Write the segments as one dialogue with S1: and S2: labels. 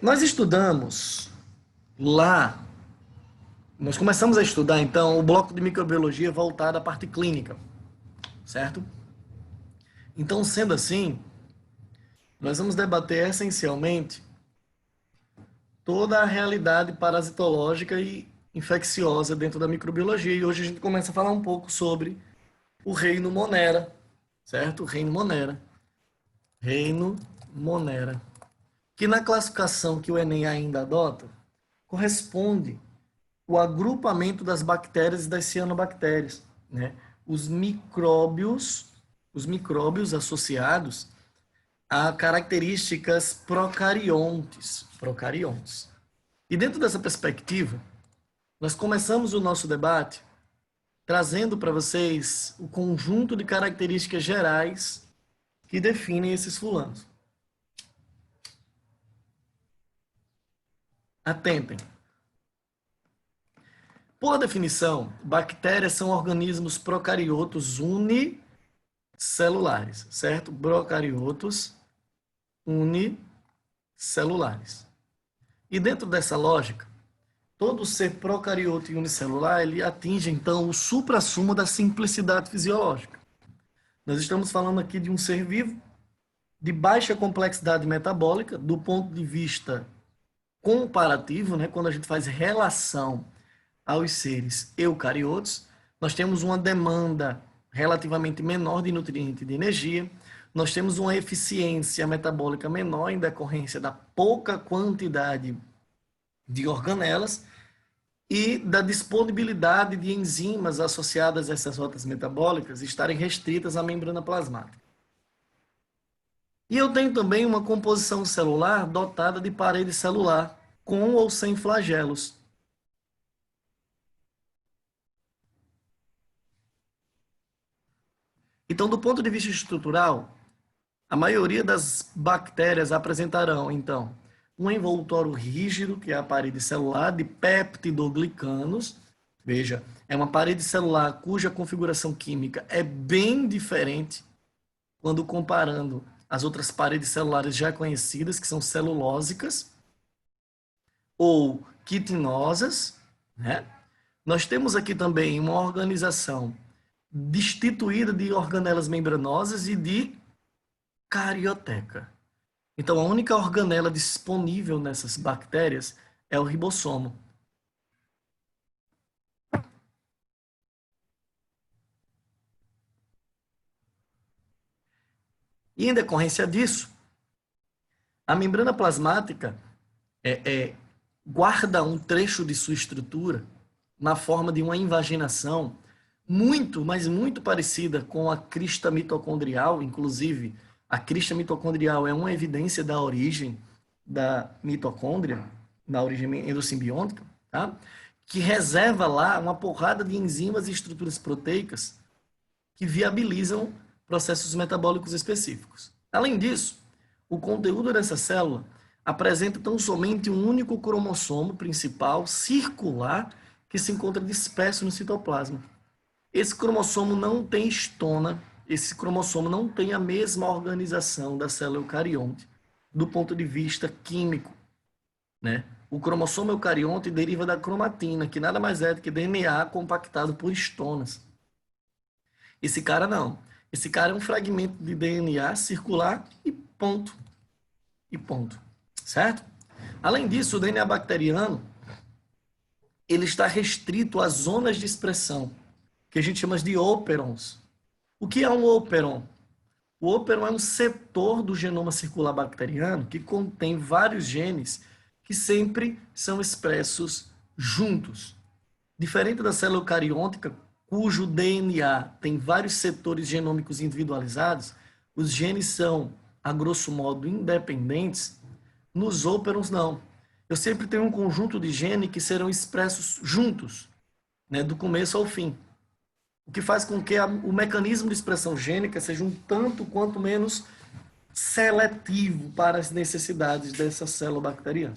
S1: Nós estudamos lá, nós começamos a estudar então o bloco de microbiologia voltado à parte clínica, certo? Então, sendo assim, nós vamos debater essencialmente toda a realidade parasitológica e infecciosa dentro da microbiologia. E hoje a gente começa a falar um pouco sobre o reino Monera, certo? O reino Monera. Reino Monera. Que na classificação que o Enem ainda adota, corresponde o agrupamento das bactérias e das cianobactérias, né? Os micróbios associados a características procariontes. E dentro dessa perspectiva, nós começamos o nosso debate trazendo para vocês o conjunto de características gerais que definem esses fulanos. Atentem. Por definição, bactérias são organismos procariotos unicelulares, certo? Procariotos unicelulares. E dentro dessa lógica, todo ser procarioto e unicelular, ele atinge, então, o suprassumo da simplicidade fisiológica. Nós estamos falando aqui de um ser vivo de baixa complexidade metabólica, do ponto de vista comparativo, né? Quando a gente faz relação aos seres eucariotos, nós temos uma demanda relativamente menor de nutriente e de energia, nós temos uma eficiência metabólica menor em decorrência da pouca quantidade de organelas e da disponibilidade de enzimas associadas a essas rotas metabólicas estarem restritas à membrana plasmática. E eu tenho também uma composição celular dotada de parede celular, com ou sem flagelos. Então, do ponto de vista estrutural, a maioria das bactérias apresentarão, então, um envoltório rígido, que é a parede celular, de peptidoglicanos. Veja, é uma parede celular cuja configuração química é bem diferente quando comparando as outras paredes celulares já conhecidas, que são celulósicas ou quitinosas, né? Nós temos aqui também uma organização destituída de organelas membranosas e de carioteca. Então, a única organela disponível nessas bactérias é o ribossomo. E em decorrência disso, a membrana plasmática guarda um trecho de sua estrutura na forma de uma invaginação muito, mas muito parecida com a crista mitocondrial. Inclusive, a crista mitocondrial é uma evidência da origem da mitocôndria, da origem endossimbiótica, tá? Que reserva lá uma porrada de enzimas e estruturas proteicas que viabilizam processos metabólicos específicos. Além disso, o conteúdo dessa célula apresenta tão somente um único cromossomo principal circular que se encontra disperso no citoplasma. Esse cromossomo não tem histona, esse cromossomo não tem a mesma organização da célula eucarionte, do ponto de vista químico, né? O cromossomo eucarionte deriva da cromatina, que nada mais é do que DNA compactado por histonas. Esse cara não. Esse cara é um fragmento de DNA circular e ponto. E ponto. Certo? Além disso, o DNA bacteriano ele está restrito às zonas de expressão, que a gente chama de óperons. O que é um óperon? O óperon é um setor do genoma circular bacteriano que contém vários genes que sempre são expressos juntos. Diferente da célula eucariôtica, cujo DNA tem vários setores genômicos individualizados, os genes são, a grosso modo, independentes. Nos óperons, não. Eu sempre tenho um conjunto de genes que serão expressos juntos, né, do começo ao fim. O que faz com que o mecanismo de expressão gênica seja um tanto quanto menos seletivo para as necessidades dessa célula bacteriana.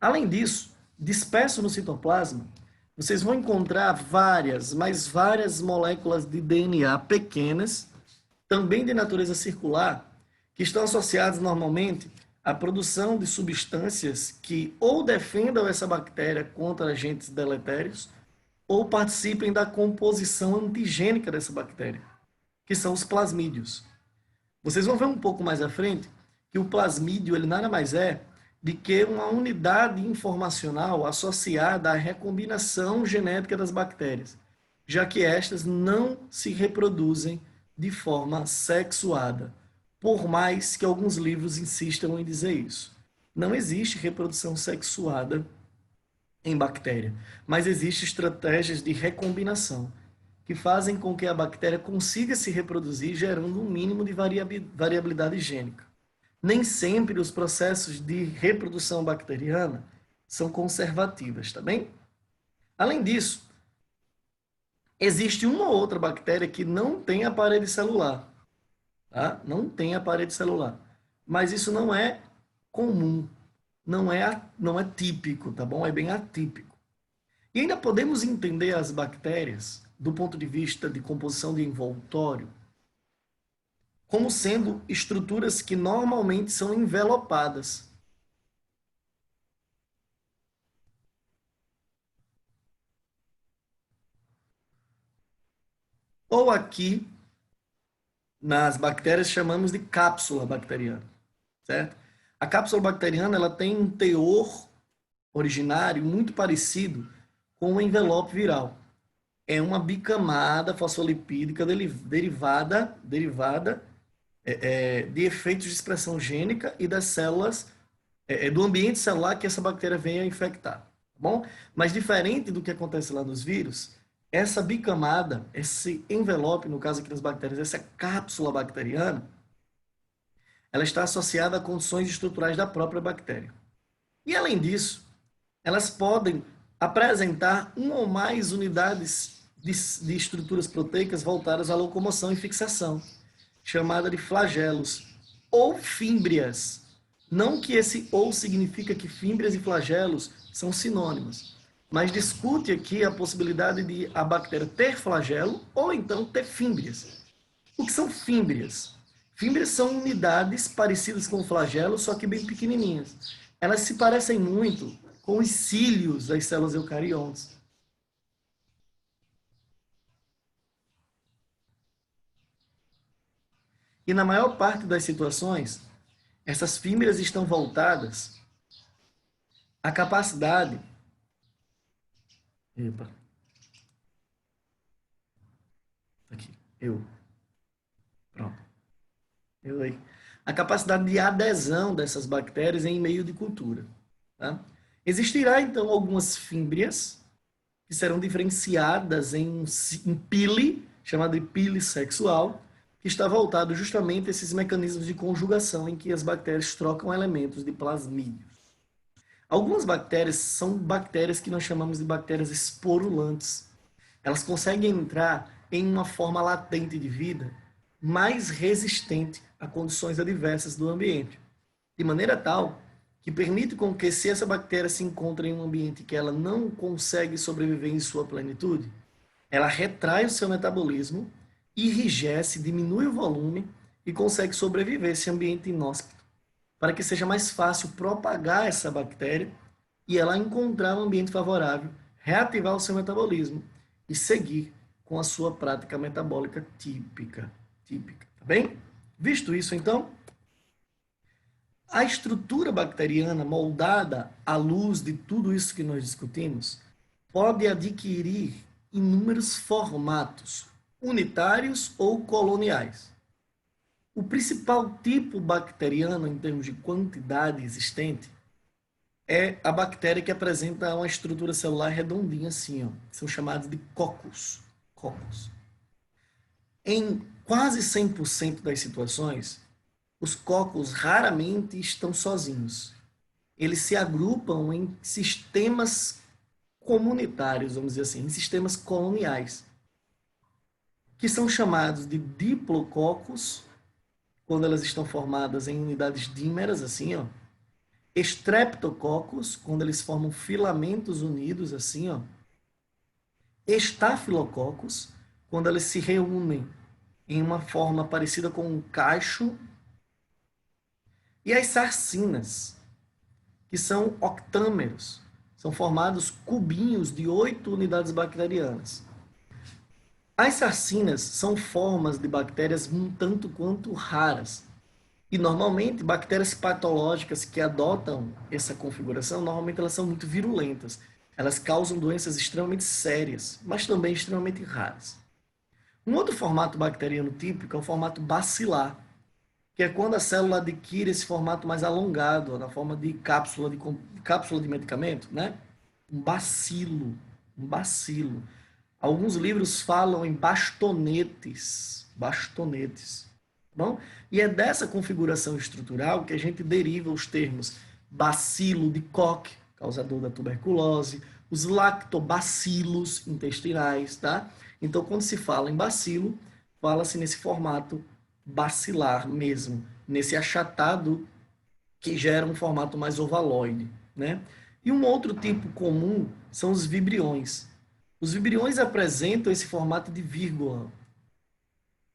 S1: Além disso, disperso no citoplasma, vocês vão encontrar várias, mas várias moléculas de DNA pequenas, também de natureza circular, que estão associadas normalmente a produção de substâncias que ou defendam essa bactéria contra agentes deletérios ou participem da composição antigênica dessa bactéria, que são os plasmídios. Vocês vão ver um pouco mais à frente que o plasmídio ele nada mais é de que uma unidade informacional associada à recombinação genética das bactérias, já que estas não se reproduzem de forma sexuada, por mais que alguns livros insistam em dizer isso. Não existe reprodução sexuada em bactéria, mas existem estratégias de recombinação que fazem com que a bactéria consiga se reproduzir, gerando um mínimo de variabilidade gênica. Nem sempre os processos de reprodução bacteriana são conservativos, tá bem? Além disso, existe uma outra bactéria que não tem a parede celular, tá? Não tem a parede celular. Mas isso não é comum, não é típico, tá bom? É bem atípico. E ainda podemos entender as bactérias do ponto de vista de composição de envoltório como sendo estruturas que normalmente são envelopadas. Ou aqui, nas bactérias, chamamos de cápsula bacteriana, certo? A cápsula bacteriana ela tem um teor originário muito parecido com o envelope viral. É uma bicamada fosfolipídica derivada de efeitos de expressão gênica e das células, do ambiente celular que essa bactéria venha infectar. Tá bom? Mas diferente do que acontece lá nos vírus, essa bicamada, esse envelope, no caso aqui das bactérias, essa cápsula bacteriana, ela está associada a condições estruturais da própria bactéria. E além disso, elas podem apresentar uma ou mais unidades de estruturas proteicas voltadas à locomoção e fixação, chamada de flagelos ou fímbrias. Não que esse ou significa que fímbrias e flagelos são sinônimos, mas discute aqui a possibilidade de a bactéria ter flagelo ou então ter fímbrias. O que são fímbrias? Fímbrias são unidades parecidas com flagelos, só que bem pequenininhas. Elas se parecem muito com os cílios das células eucariontes. E na maior parte das situações, essas fímbrias estão voltadas à capacidade. Epa. Aqui. Pronto. Eu aí. A capacidade de adesão dessas bactérias em meio de cultura. Tá? Existirá, então, algumas fímbrias que serão diferenciadas em um pile, chamado de pile sexual, que está voltado justamente a esses mecanismos de conjugação em que as bactérias trocam elementos de plasmídios. Algumas bactérias são bactérias que nós chamamos de bactérias esporulantes. Elas conseguem entrar em uma forma latente de vida mais resistente a condições adversas do ambiente, de maneira tal que permite com que, se essa bactéria se encontra em um ambiente que ela não consegue sobreviver em sua plenitude, ela retrai o seu metabolismo, enrijece, diminui o volume e consegue sobreviver esse ambiente inóspito, para que seja mais fácil propagar essa bactéria e ela encontrar um ambiente favorável, reativar o seu metabolismo e seguir com a sua prática metabólica típica, tá bem? Visto isso, então, a estrutura bacteriana moldada à luz de tudo isso que nós discutimos pode adquirir inúmeros formatos, unitários ou coloniais. O principal tipo bacteriano, em termos de quantidade existente, é a bactéria que apresenta uma estrutura celular redondinha assim, ó, que são chamados de cocos. Em quase 100% das situações, os cocos raramente estão sozinhos. Eles se agrupam em sistemas comunitários, vamos dizer assim, em sistemas coloniais, que são chamados de diplococos, quando elas estão formadas em unidades dímeras, assim, ó. Streptococcus, quando eles formam filamentos unidos, assim, ó. Estafilococcus, quando eles se reúnem em uma forma parecida com um cacho. E as sarcinas, que são octâmeros, são formados cubinhos de 8 unidades bacterianas. As sarcinas são formas de bactérias um tanto quanto raras. E normalmente, bactérias patológicas que adotam essa configuração, normalmente elas são muito virulentas. Elas causam doenças extremamente sérias, mas também extremamente raras. Um outro formato bacteriano típico é o formato bacilar, que é quando a célula adquire esse formato mais alongado, na forma de cápsula de medicamento, né? Um bacilo, um bacilo. Alguns livros falam em bastonetes, bastonetes, bom? E é dessa configuração estrutural que a gente deriva os termos bacilo de Koch, causador da tuberculose, os lactobacilos intestinais, tá? Então, quando se fala em bacilo, fala-se nesse formato bacilar mesmo, nesse achatado que gera um formato mais ovaloide, né? E um outro tipo comum são os vibriões. Os vibriões apresentam esse formato de vírgula.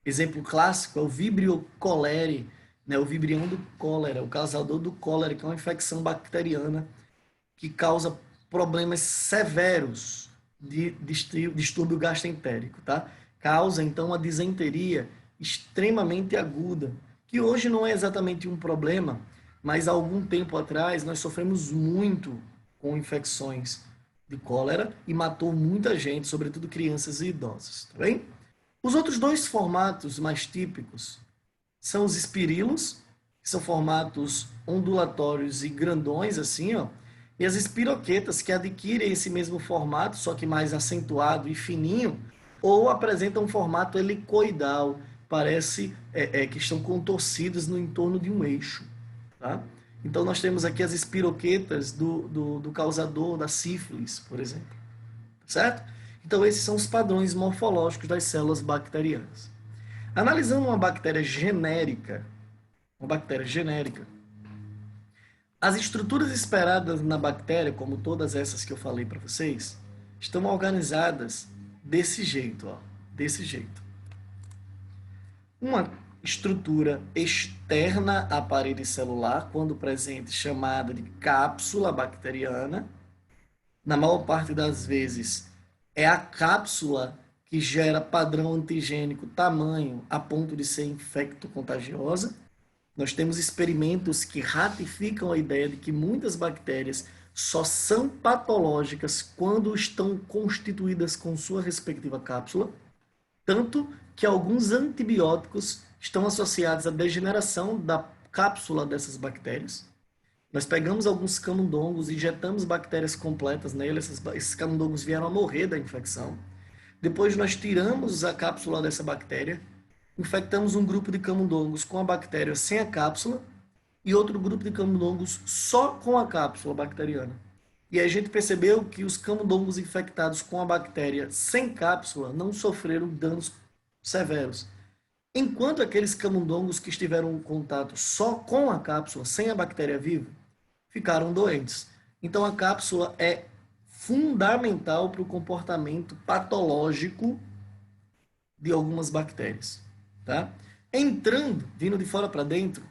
S1: Exemplo clássico é o Vibrio cholerae, né? O vibrião do cólera, o causador do cólera, que é uma infecção bacteriana que causa problemas severos de distúrbio gastroentérico, tá? Causa, então, uma disenteria extremamente aguda, que hoje não é exatamente um problema, mas há algum tempo atrás nós sofremos muito com infecções de cólera e matou muita gente, sobretudo crianças e idosos, tá bem? Os outros dois formatos mais típicos são os espirilos, que são formatos ondulatórios e grandões, assim, ó, e as espiroquetas, que adquirem esse mesmo formato, só que mais acentuado e fininho, ou apresentam um formato helicoidal, parece que estão contorcidos no entorno de um eixo. Tá? Então, nós temos aqui as espiroquetas do causador da sífilis, por exemplo. Certo? Então, esses são os padrões morfológicos das células bacterianas. Analisando uma bactéria genérica, as estruturas esperadas na bactéria, como todas essas que eu falei para vocês, estão organizadas desse jeito, ó, desse jeito. Uma estrutura externa à parede celular, quando presente, chamada de cápsula bacteriana. Na maior parte das vezes, é a cápsula que gera padrão antigênico tamanho a ponto de ser infecto-contagiosa. Nós temos experimentos que ratificam a ideia de que muitas bactérias só são patológicas quando estão constituídas com sua respectiva cápsula, tanto que alguns antibióticos estão associados à degeneração da cápsula dessas bactérias. Nós pegamos alguns camundongos, injetamos bactérias completas neles, esses camundongos vieram a morrer da infecção. Depois nós tiramos a cápsula dessa bactéria, infectamos um grupo de camundongos com a bactéria sem a cápsula e outro grupo de camundongos só com a cápsula bacteriana. E a gente percebeu que os camundongos infectados com a bactéria sem cápsula não sofreram danos severos, enquanto aqueles camundongos que estiveram em contato só com a cápsula, sem a bactéria viva, ficaram doentes. Então a cápsula é fundamental para o comportamento patológico de algumas bactérias, tá? Entrando, vindo de fora para dentro,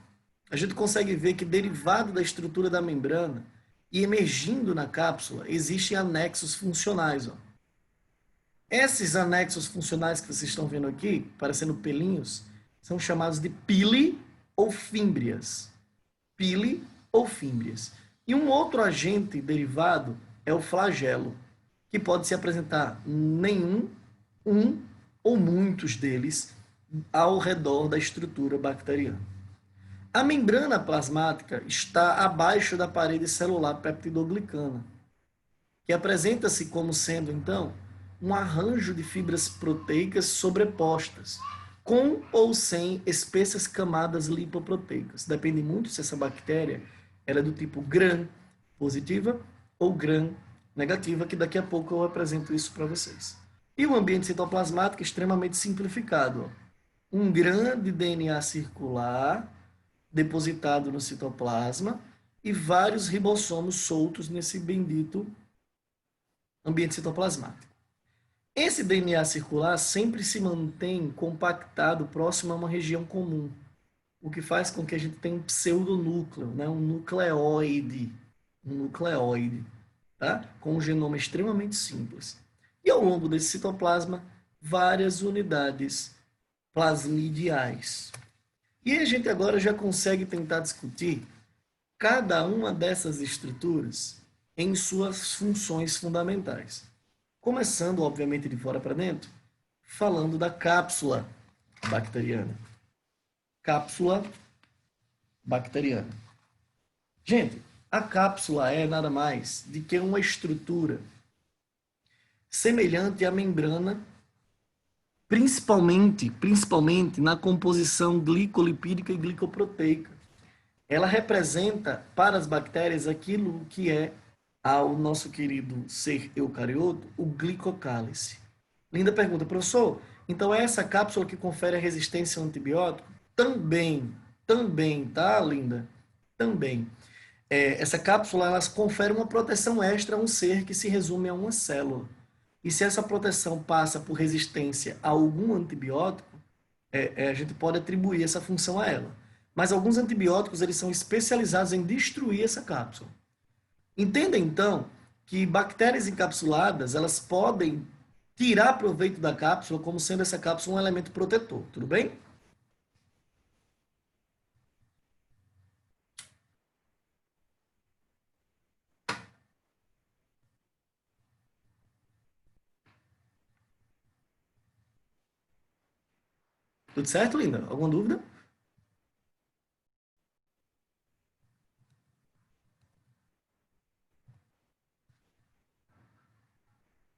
S1: a gente consegue ver que derivado da estrutura da membrana e emergindo na cápsula, existem anexos funcionais, ó. Esses anexos funcionais que vocês estão vendo aqui, parecendo pelinhos, são chamados de pili ou fímbrias. Pili ou fímbrias. E um outro agente derivado é o flagelo, que pode se apresentar nenhum, um ou muitos deles ao redor da estrutura bacteriana. A membrana plasmática está abaixo da parede celular peptidoglicana, que apresenta-se como sendo, então, um arranjo de fibras proteicas sobrepostas, com ou sem espessas camadas lipoproteicas. Depende muito se essa bactéria ela é do tipo gram positiva ou gram negativa, que daqui a pouco eu apresento isso para vocês. E o ambiente citoplasmático é extremamente simplificado. Um grande DNA circular depositado no citoplasma e vários ribossomos soltos nesse bendito ambiente citoplasmático. Esse DNA circular sempre se mantém compactado próximo a uma região comum. o que faz com que a gente tenha um pseudonúcleo, né? Um nucleóide, tá? Com um genoma extremamente simples. E ao longo desse citoplasma, várias unidades plasmidiais. E a gente agora já consegue tentar discutir cada uma dessas estruturas em suas funções fundamentais. Começando, obviamente, de fora para dentro, falando da cápsula bacteriana. Cápsula bacteriana. Gente, a cápsula é nada mais do que uma estrutura semelhante à membrana, principalmente na composição glicolipídica e glicoproteica. Ela representa para as bactérias aquilo que é ao nosso querido ser eucarioto, o glicocálice. Linda pergunta, professor. Então é essa cápsula que confere a resistência ao antibiótico? Também, tá, Linda? Também. Essa cápsula ela confere uma proteção extra a um ser que se resume a uma célula. E se essa proteção passa por resistência a algum antibiótico, a gente pode atribuir essa função a ela. Mas alguns antibióticos eles são especializados em destruir essa cápsula. Entenda então que bactérias encapsuladas elas podem tirar proveito da cápsula como sendo essa cápsula um elemento protetor, tudo bem? Tudo certo, Linda? Alguma dúvida?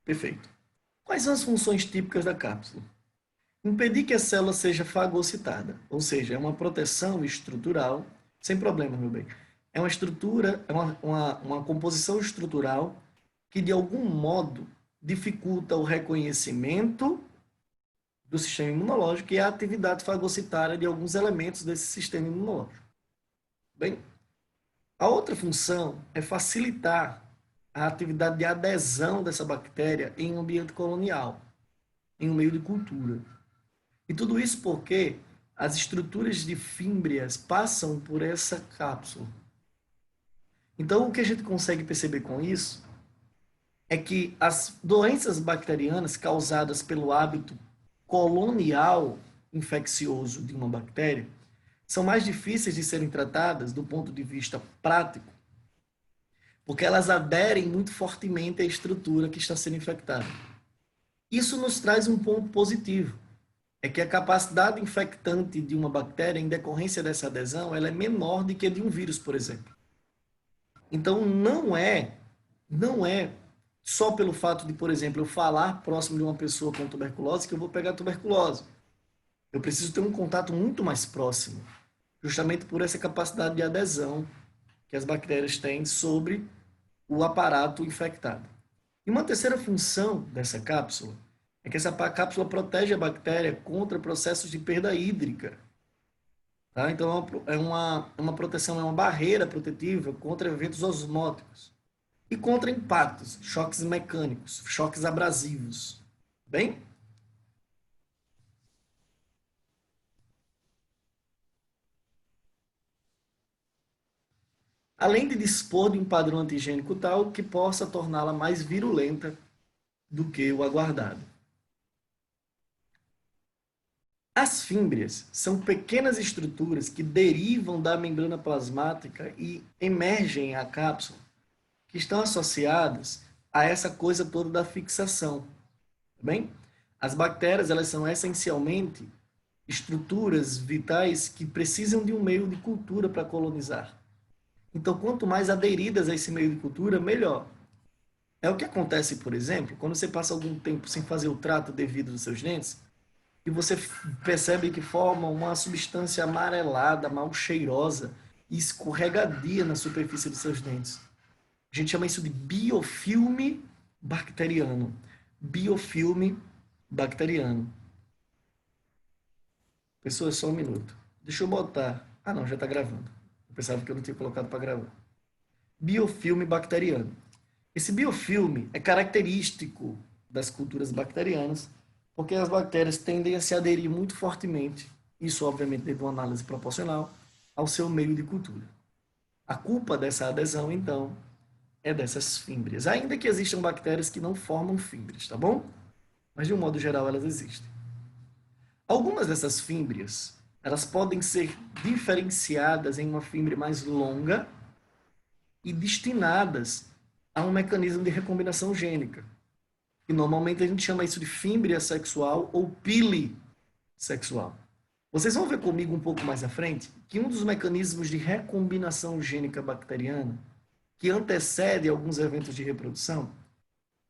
S1: Perfeito. Quais são as funções típicas da cápsula? Impedir que a célula seja fagocitada, ou seja, é uma proteção estrutural, sem problema, meu bem. É uma estrutura, é uma composição estrutural que, de algum modo, dificulta o reconhecimento do sistema imunológico e a atividade fagocitária de alguns elementos desse sistema imunológico. Bem, a outra função é facilitar a atividade de adesão dessa bactéria em um ambiente colonial, em um meio de cultura. E tudo isso porque as estruturas de fímbrias passam por essa cápsula. Então, o que a gente consegue perceber com isso é que as doenças bacterianas causadas pelo hábito colonial infeccioso de uma bactéria são mais difíceis de serem tratadas do ponto de vista prático, porque elas aderem muito fortemente à estrutura que está sendo infectada. Isso nos traz um ponto positivo, é que a capacidade infectante de uma bactéria, em decorrência dessa adesão, ela é menor do que a de um vírus, por exemplo. Então, não é só pelo fato de, por exemplo, eu falar próximo de uma pessoa com tuberculose que eu vou pegar tuberculose. Eu preciso ter um contato muito mais próximo, justamente por essa capacidade de adesão que as bactérias têm sobre o aparato infectado. E uma terceira função dessa cápsula é que essa cápsula protege a bactéria contra processos de perda hídrica. Tá? Então, é uma proteção, é uma barreira protetiva contra eventos osmóticos e contra impactos, choques mecânicos, choques abrasivos. Bem? Além de dispor de um padrão antigênico tal que possa torná-la mais virulenta do que o aguardado. As fímbrias são pequenas estruturas que derivam da membrana plasmática e emergem à cápsula, que estão associadas a essa coisa toda da fixação. Tá bem? As bactérias elas são essencialmente estruturas vitais que precisam de um meio de cultura para colonizar. Então, quanto mais aderidas a esse meio de cultura, melhor. É o que acontece, por exemplo, quando você passa algum tempo sem fazer o trato devido dos seus dentes e você percebe que forma uma substância amarelada, mal cheirosa e escorregadia na superfície dos seus dentes. A gente chama isso de biofilme bacteriano. Biofilme bacteriano. Pessoal, só um minuto. Deixa eu botar. Ah, não, já está gravando. Eu pensava que eu não tinha colocado para gravar. Biofilme bacteriano. Esse biofilme é característico das culturas bacterianas, porque as bactérias tendem a se aderir muito fortemente isso obviamente dentro de uma análise proporcional ao seu meio de cultura. A culpa dessa adesão, então, é dessas fímbrias, ainda que existam bactérias que não formam fímbrias, tá bom? Mas de um modo geral elas existem. Algumas dessas fímbrias, elas podem ser diferenciadas em uma fímbria mais longa e destinadas a um mecanismo de recombinação gênica. E normalmente a gente chama isso de fímbria sexual ou pilissexual. Vocês vão ver comigo um pouco mais à frente que um dos mecanismos de recombinação gênica bacteriana que antecede alguns eventos de reprodução,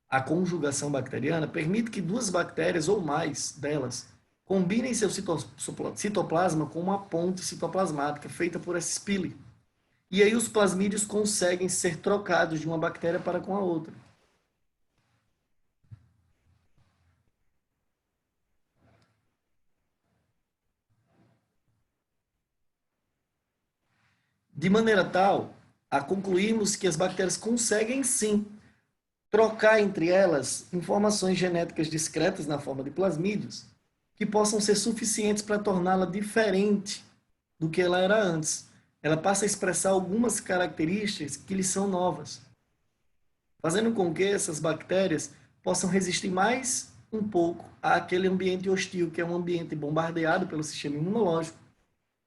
S1: a conjugação bacteriana, permite que duas bactérias ou mais delas combinem seu citoplasma com uma ponte citoplasmática feita por essa pili. E aí os plasmídeos conseguem ser trocados de uma bactéria para com a outra. De maneira tal a concluirmos que as bactérias conseguem sim trocar entre elas informações genéticas discretas na forma de plasmídeos que possam ser suficientes para torná-la diferente do que ela era antes. Ela passa a expressar algumas características que lhe são novas, fazendo com que essas bactérias possam resistir mais um pouco àquele ambiente hostil, que é um ambiente bombardeado pelo sistema imunológico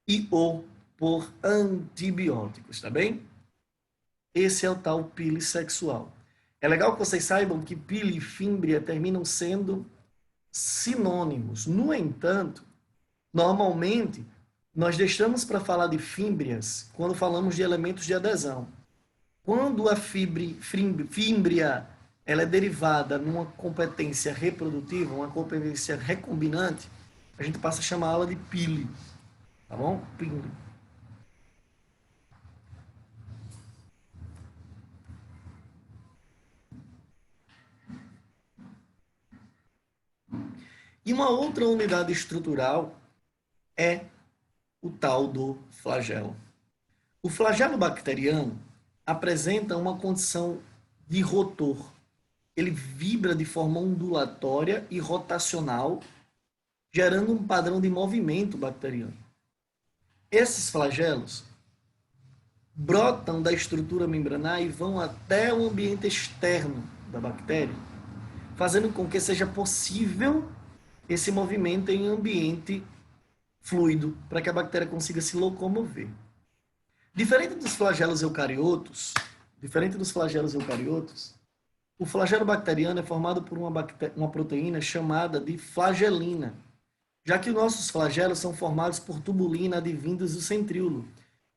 S1: e ou por antibióticos, tá bem? Esse é o tal pilissexual. É legal que vocês saibam que pili e fímbria terminam sendo sinônimos. No entanto, normalmente, nós deixamos para falar de fímbrias quando falamos de elementos de adesão. Quando a fímbria ela é derivada numa competência reprodutiva, uma competência recombinante, a gente passa a chamá-la de pili, tá bom? Pili. E uma outra unidade estrutural é o tal do flagelo. O flagelo bacteriano apresenta uma condição de rotor. Ele vibra de forma ondulatória e rotacional, gerando um padrão de movimento bacteriano. Esses flagelos brotam da estrutura membranar e vão até o ambiente externo da bactéria, fazendo com que seja possível esse movimento em ambiente fluido, para que a bactéria consiga se locomover. Diferente dos flagelos eucariotos, o flagelo bacteriano é formado por uma proteína chamada de flagelina, já que os nossos flagelos são formados por tubulina advindos do centríolo.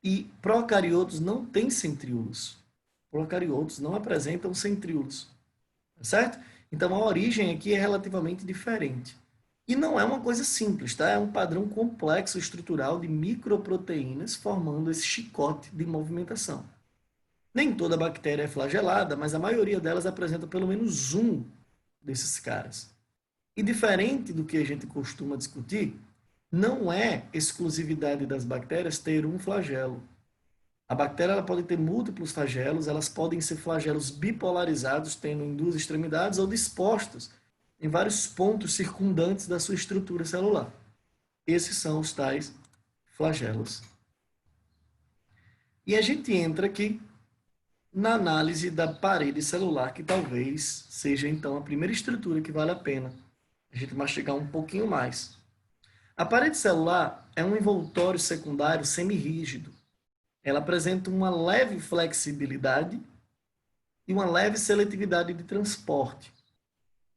S1: E procariotos não têm centríolos. Procariotos não apresentam centríolos. Certo? Então a origem aqui é relativamente diferente. E não é uma coisa simples, tá? É um padrão complexo estrutural de microproteínas formando esse chicote de movimentação. Nem toda bactéria é flagelada, mas a maioria delas apresenta pelo menos um desses caras. E diferente do que a gente costuma discutir, não é exclusividade das bactérias ter um flagelo. A bactéria ela pode ter múltiplos flagelos, elas podem ser flagelos bipolarizados, tendo em duas extremidades, ou dispostos em vários pontos circundantes da sua estrutura celular. Esses são os tais flagelos. E a gente entra aqui na análise da parede celular, que talvez seja então a primeira estrutura que vale a pena a gente mastigar um pouquinho mais. A parede celular é um envoltório secundário semirrígido. Ela apresenta uma leve flexibilidade e uma leve seletividade de transporte.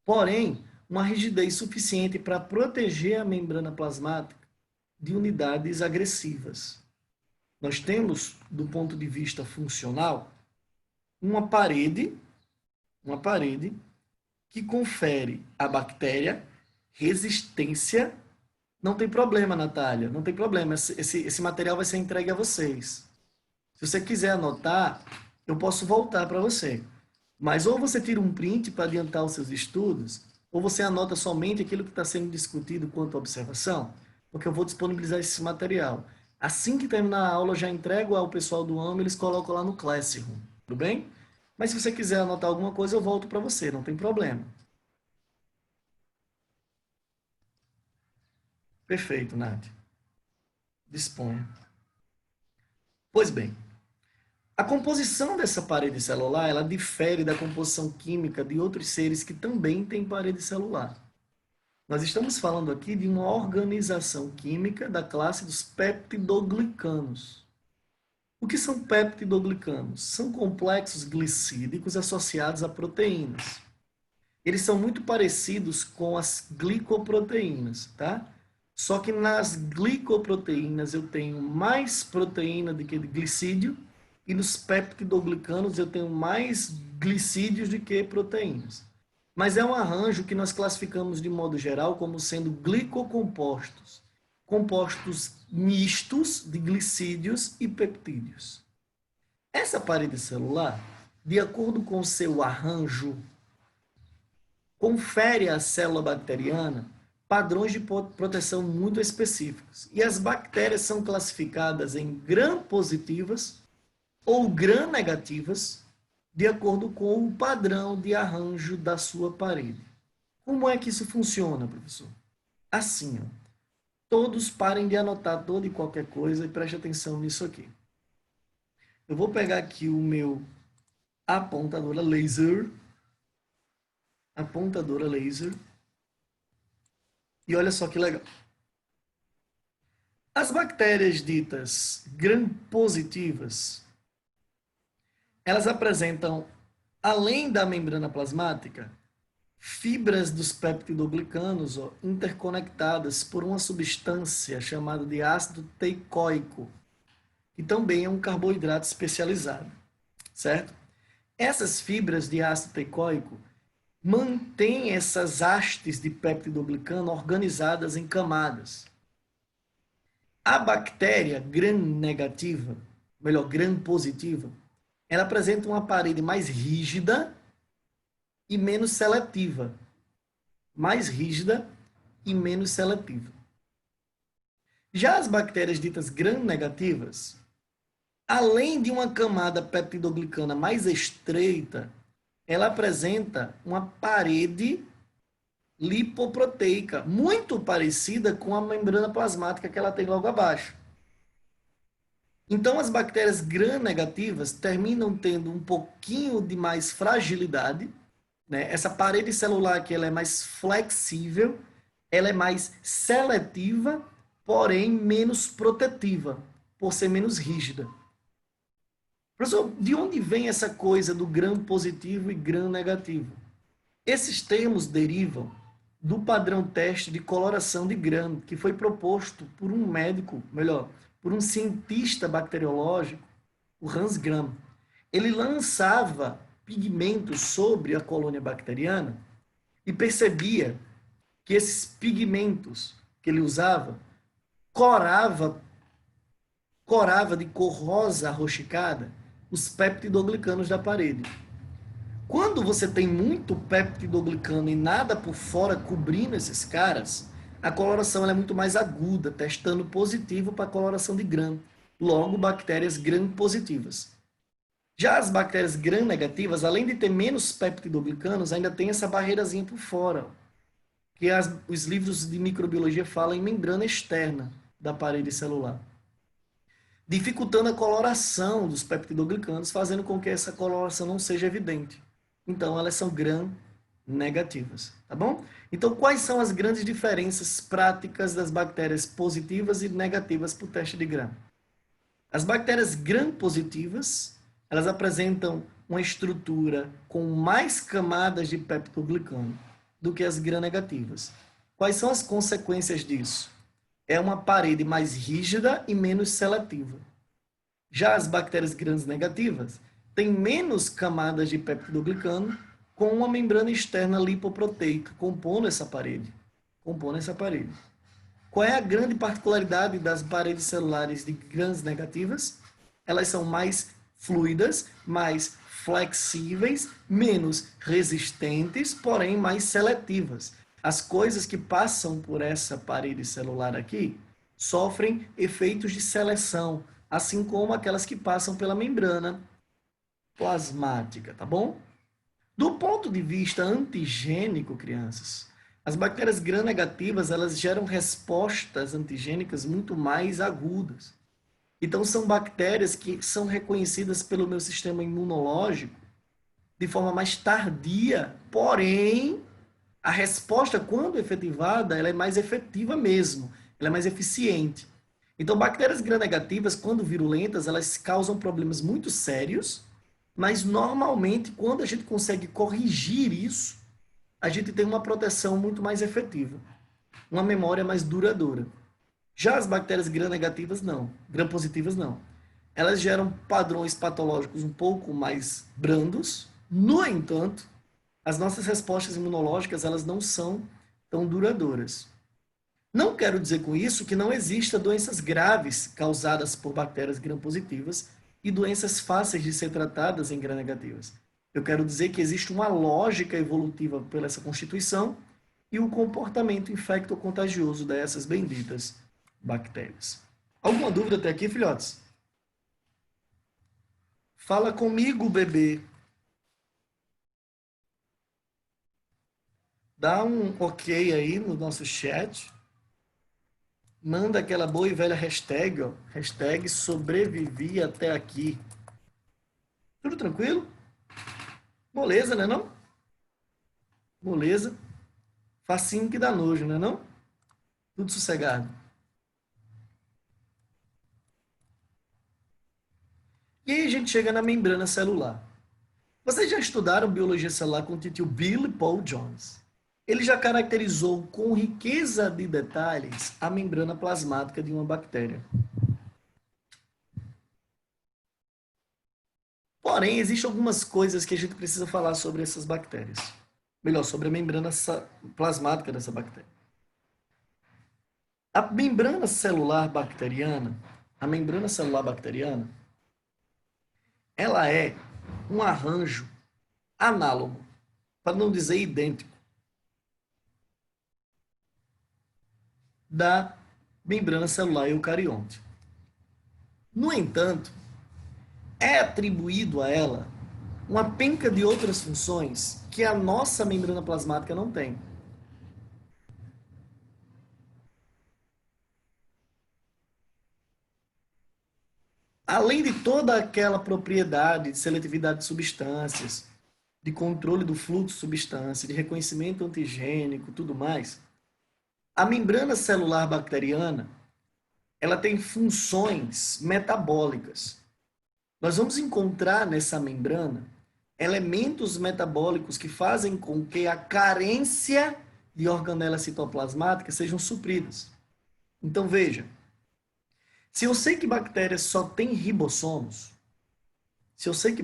S1: Porém, uma rigidez suficiente para proteger a membrana plasmática de unidades agressivas. Nós temos, do ponto de vista funcional, uma parede que confere à bactéria resistência. Não tem problema, Natália, não tem problema. Esse material vai ser entregue a vocês. Se você quiser anotar, eu posso voltar para você. Mas ou você tira um print para adiantar os seus estudos, ou você anota somente aquilo que está sendo discutido quanto à observação, porque eu vou disponibilizar esse material. Assim que terminar a aula, eu já entrego ao pessoal do AME, eles colocam lá no Classroom, tudo bem? Mas se você quiser anotar alguma coisa, eu volto para você, não tem problema. Perfeito, Nath. Disponha. Pois bem, a composição dessa parede celular, ela difere da composição química de outros seres que também têm parede celular. Nós estamos falando aqui de uma organização química da classe dos peptidoglicanos. O que são peptidoglicanos? São complexos glicídicos associados a proteínas. Eles são muito parecidos com as glicoproteínas, tá? Só que nas glicoproteínas eu tenho mais proteína do que glicídio e nos peptidoglicanos eu tenho mais glicídios do que proteínas. Mas é um arranjo que nós classificamos de modo geral como sendo glicocompostos, compostos mistos de glicídios e peptídeos. Essa parede celular, de acordo com seu arranjo, confere à célula bacteriana padrões de proteção muito específicos. E as bactérias são classificadas em gram-positivas ou gram-negativas, de acordo com o padrão de arranjo da sua parede. Como é que isso funciona, professor? Assim, ó. Todos parem de anotar toda e qualquer coisa e preste atenção nisso aqui. Eu vou pegar aqui o meu apontadora laser. Apontadora laser. E olha só que legal. As bactérias ditas gram-positivas, elas apresentam, além da membrana plasmática, fibras dos peptidoglicanos interconectadas por uma substância chamada de ácido teicoico, que também é um carboidrato especializado, certo? Essas fibras de ácido teicoico mantêm essas hastes de peptidoglicano organizadas em camadas. A bactéria gram-negativa, melhor, gram-positiva, ela apresenta uma parede mais rígida e menos seletiva. Mais rígida e menos seletiva. Já as bactérias ditas gram-negativas, além de uma camada peptidoglicana mais estreita, ela apresenta uma parede lipoproteica, muito parecida com a membrana plasmática que ela tem logo abaixo. Então, as bactérias gram-negativas terminam tendo um pouquinho de mais fragilidade, né? Essa parede celular aqui ela é mais flexível, ela é mais seletiva, porém menos protetiva, por ser menos rígida. Professor, de onde vem essa coisa do gram positivo e gram negativo? Esses termos derivam do padrão teste de coloração de Gram, que foi proposto por um médico, melhor, por um cientista bacteriológico, o Hans Gram. Ele lançava pigmentos sobre a colônia bacteriana e percebia que esses pigmentos que ele usava corava de cor rosa arroxicada os peptidoglicanos da parede. Quando você tem muito peptidoglicano e nada por fora cobrindo esses caras, a coloração é muito mais aguda, testando positivo para a coloração de Gram. Logo, bactérias gram-positivas. Já as bactérias gram-negativas, além de ter menos peptidoglicanos, ainda tem essa barreirazinha por fora, que os livros de microbiologia falam em membrana externa da parede celular, dificultando a coloração dos peptidoglicanos, fazendo com que essa coloração não seja evidente. Então, elas são gram-negativas, tá bom? Então, quais são as grandes diferenças práticas das bactérias positivas e negativas para o teste de Gram? As bactérias gram-positivas, elas apresentam uma estrutura com mais camadas de peptidoglicano do que as gram-negativas. Quais são as consequências disso? É uma parede mais rígida e menos seletiva. Já as bactérias gram-negativas têm menos camadas de peptidoglicano com uma membrana externa lipoproteica compondo essa parede. Qual é a grande particularidade das paredes celulares de gram-negativas? Elas são mais fluidas, mais flexíveis, menos resistentes, porém mais seletivas. As coisas que passam por essa parede celular aqui sofrem efeitos de seleção, assim como aquelas que passam pela membrana plasmática, tá bom? Do ponto de vista antigênico, crianças, As bactérias gram-negativas, elas geram respostas antigênicas muito mais agudas. Então, são bactérias que são reconhecidas pelo meu sistema imunológico de forma mais tardia, porém, a resposta, quando efetivada, ela é mais efetiva mesmo, ela é mais eficiente. Então, bactérias gram-negativas, quando virulentas, elas causam problemas muito sérios, mas normalmente, quando a gente consegue corrigir isso, a gente tem uma proteção muito mais efetiva, uma memória mais duradoura. Já as bactérias gram-negativas, não. Gram-positivas, não. Elas geram padrões patológicos um pouco mais brandos. No entanto, as nossas respostas imunológicas, elas não são tão duradouras. Não quero dizer com isso que não exista doenças graves causadas por bactérias gram-positivas e doenças fáceis de ser tratadas em gram-negativas. Eu quero dizer que existe uma lógica evolutiva pela essa constituição e o comportamento infecto-contagioso dessas benditas bactérias. Alguma dúvida até aqui, filhotes? Fala comigo, bebê. Dá um ok aí no nosso chat. Manda aquela boa e velha hashtag, ó. Hashtag sobrevivi até aqui. Tudo tranquilo? Moleza, né não? Moleza. Facinho que dá nojo, né não? Tudo sossegado. E aí a gente chega na membrana celular. Vocês já estudaram biologia celular com o tio Billy Paul Jones? Ele já caracterizou com riqueza de detalhes a membrana plasmática de uma bactéria. Porém, existem algumas coisas que a gente precisa falar sobre essas bactérias. Melhor, sobre a membrana plasmática dessa bactéria. A membrana celular bacteriana, ela é um arranjo análogo, para não dizer idêntico, da membrana celular eucarionte. No entanto, é atribuído a ela uma penca de outras funções que a nossa membrana plasmática não tem. Além de toda aquela propriedade de seletividade de substâncias, de controle do fluxo de substância, de reconhecimento antigênico, tudo mais, a membrana celular bacteriana, ela tem funções metabólicas. Nós vamos encontrar nessa membrana elementos metabólicos que fazem com que a carência de organelas citoplasmáticas sejam supridas. Então, veja, se eu sei que bactérias só têm ribossomos, eu sei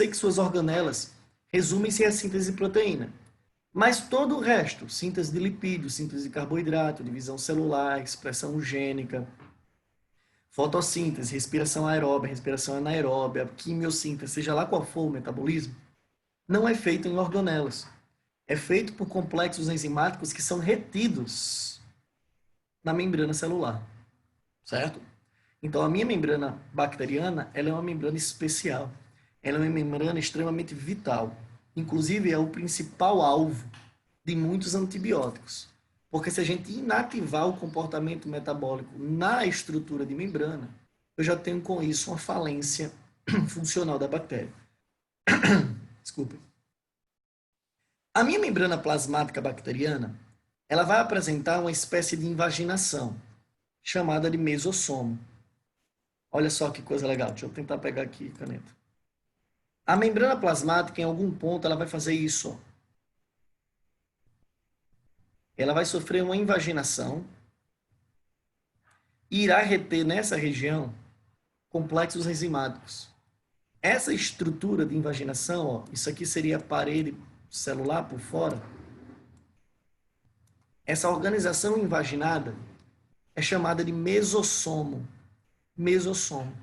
S1: que suas organelas resumem-se à síntese de proteína. Mas todo o resto, síntese de lipídios, síntese de carboidrato, divisão celular, expressão gênica, fotossíntese, respiração aeróbia, respiração anaeróbia, quimiossíntese, seja lá qual for o metabolismo, não é feito em organelas. É feito por complexos enzimáticos que são retidos na membrana celular, certo? Então, a minha membrana bacteriana, ela é uma membrana especial. Ela é uma membrana extremamente vital. Inclusive, é o principal alvo de muitos antibióticos. Porque se a gente inativar o comportamento metabólico na estrutura de membrana, eu já tenho com isso uma falência funcional da bactéria. Desculpe. A minha membrana plasmática bacteriana, ela vai apresentar uma espécie de invaginação, chamada de mesossomo. Olha só que coisa legal. Deixa eu tentar pegar aqui a caneta. A membrana plasmática, em algum ponto, ela vai fazer isso. Ó. Ela vai sofrer uma invaginação e irá reter nessa região complexos enzimáticos. Essa estrutura de invaginação, ó, isso aqui seria a parede celular por fora. Essa organização invaginada é chamada de mesossomo. Mesossomo.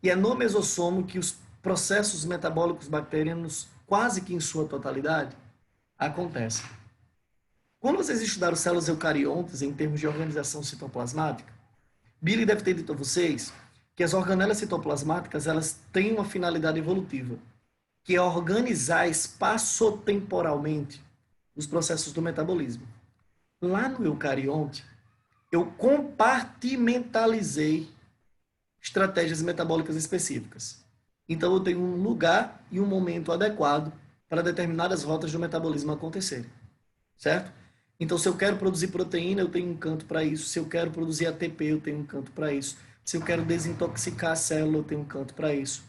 S1: E é no mesossomo que os processos metabólicos bacterianos, quase que em sua totalidade, acontecem. Quando vocês estudaram células eucariontas em termos de organização citoplasmática, Billy deve ter dito a vocês que as organelas citoplasmáticas elas têm uma finalidade evolutiva, que é organizar espaçotemporalmente os processos do metabolismo. Lá no eucarionte, eu compartimentalizei estratégias metabólicas específicas. Então, eu tenho um lugar e um momento adequado para determinadas rotas do metabolismo acontecerem, certo? Então, se eu quero produzir proteína, eu tenho um canto para isso. Se eu quero produzir ATP, eu tenho um canto para isso. Se eu quero desintoxicar a célula, eu tenho um canto para isso.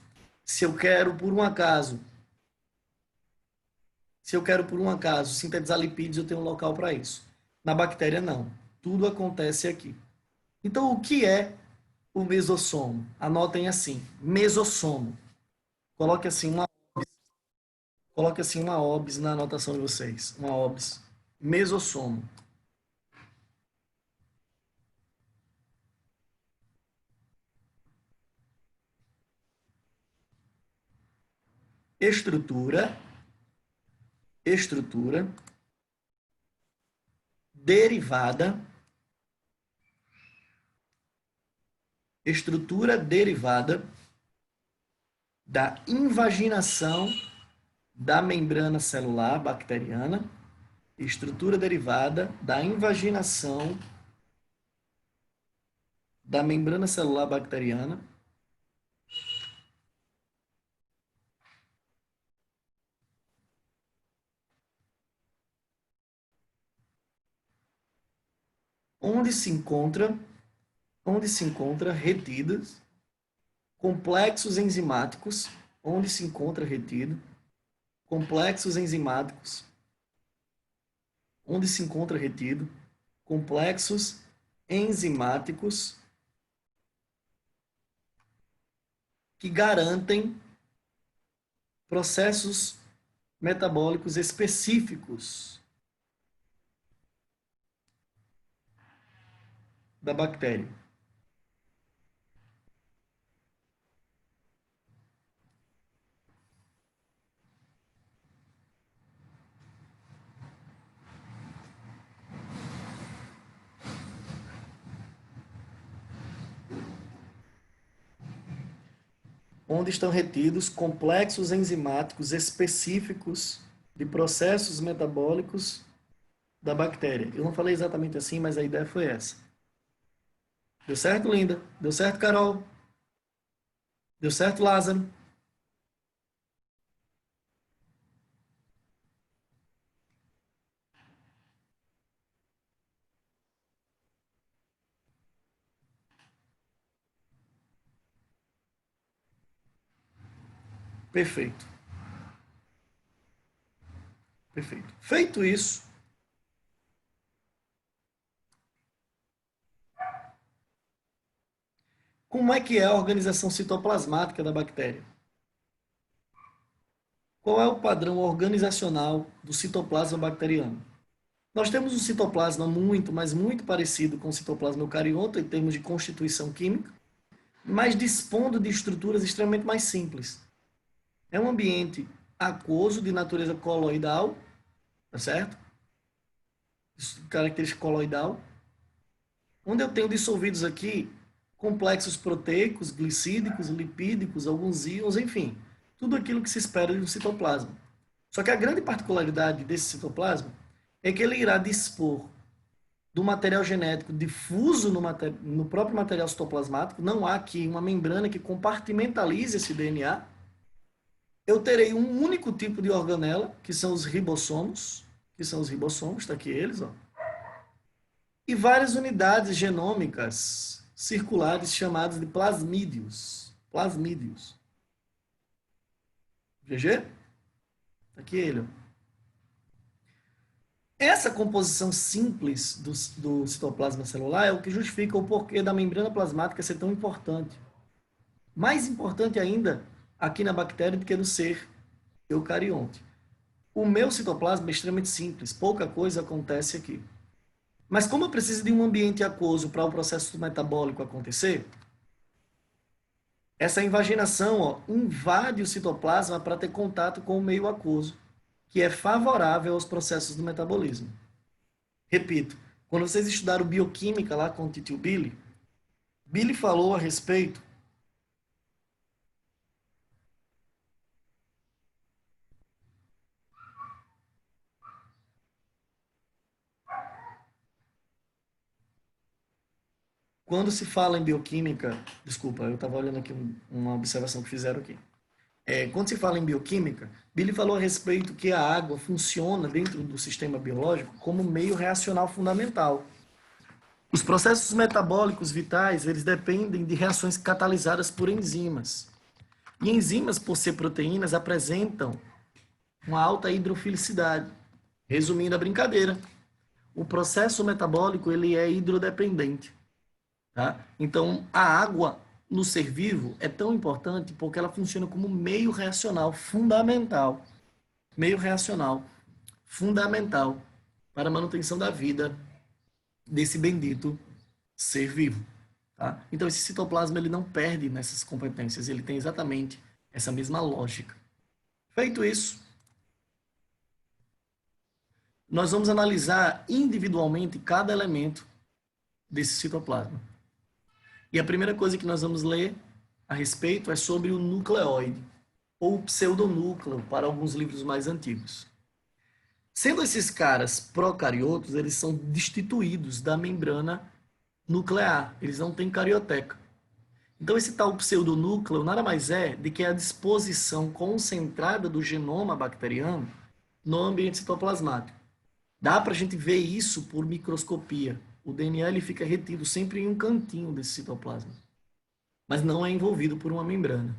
S1: Se eu quero, por um acaso, sintetizar lipídios, eu tenho um local para isso. Na bactéria, não. Tudo acontece aqui. Então, o que é o mesossomo? Anotem assim, mesossomo. Coloque assim uma OBS na anotação de vocês. Uma OBS. Mesossomo. Estrutura derivada da invaginação da membrana celular bacteriana, estrutura derivada da invaginação da membrana celular bacteriana, onde se encontra retidos complexos enzimáticos, onde se encontra retido complexos enzimáticos, onde se encontra retido complexos enzimáticos que garantem processos metabólicos específicos da bactéria. Onde estão retidos complexos enzimáticos específicos de processos metabólicos da bactéria. Eu não falei exatamente assim, mas a ideia foi essa. Deu certo, Linda? Deu certo, Carol? Deu certo, Lázaro? Perfeito. Perfeito. Feito isso, como é que é a organização citoplasmática da bactéria? Qual é o padrão organizacional do citoplasma bacteriano? Nós temos um citoplasma muito, mas muito parecido com o citoplasma eucariota em termos de constituição química, mas dispondo de estruturas extremamente mais simples. É um ambiente aquoso de natureza coloidal, tá certo? Característica coloidal, onde eu tenho dissolvidos aqui complexos proteicos, glicídicos, lipídicos, alguns íons, enfim, tudo aquilo que se espera de um citoplasma. Só que a grande particularidade desse citoplasma é que ele irá dispor do material genético difuso no próprio material citoplasmático, não há aqui uma membrana que compartimentalize esse DNA. Eu terei um único tipo de organela, que são os ribossomos, está aqui eles, ó. E várias unidades genômicas circulares chamadas de plasmídios. Plasmídios. GG? Tá aqui ele, ó. Essa composição simples do citoplasma celular é o que justifica o porquê da membrana plasmática ser tão importante. Mais importante ainda aqui na bactéria do que no ser eucarionte. O meu citoplasma é extremamente simples, pouca coisa acontece aqui. Mas como eu preciso de um ambiente aquoso para o processo metabólico acontecer, essa invaginação, ó, invade o citoplasma para ter contato com o meio aquoso, que é favorável aos processos do metabolismo. Repito, quando vocês estudaram bioquímica lá com o titio Billy, Billy falou a respeito Quando se fala em bioquímica, desculpa, eu estava olhando aqui uma observação que fizeram aqui. Quando se fala em bioquímica, Billy falou a respeito que a água funciona dentro do sistema biológico como meio reacional fundamental. Os processos metabólicos vitais, eles dependem de reações catalisadas por enzimas. E enzimas, por ser proteínas, apresentam uma alta hidrofilicidade. Resumindo a brincadeira, o processo metabólico ele é hidrodependente. Tá? Então, a água no ser vivo é tão importante porque ela funciona como meio reacional fundamental. Meio reacional fundamental para a manutenção da vida desse bendito ser vivo. Tá? Então, esse citoplasma ele não perde nessas competências, ele tem exatamente essa mesma lógica. Feito isso, nós vamos analisar individualmente cada elemento desse citoplasma. E a primeira coisa que nós vamos ler a respeito é sobre o nucleóide, ou pseudonúcleo, para alguns livros mais antigos. Sendo esses caras procariotos, eles são destituídos da membrana nuclear, eles não têm carioteca. Então, esse tal pseudonúcleo nada mais é do que a disposição concentrada do genoma bacteriano no ambiente citoplasmático. Dá para a gente ver isso por microscopia. O DNA ele fica retido sempre em um cantinho desse citoplasma, mas não é envolvido por uma membrana,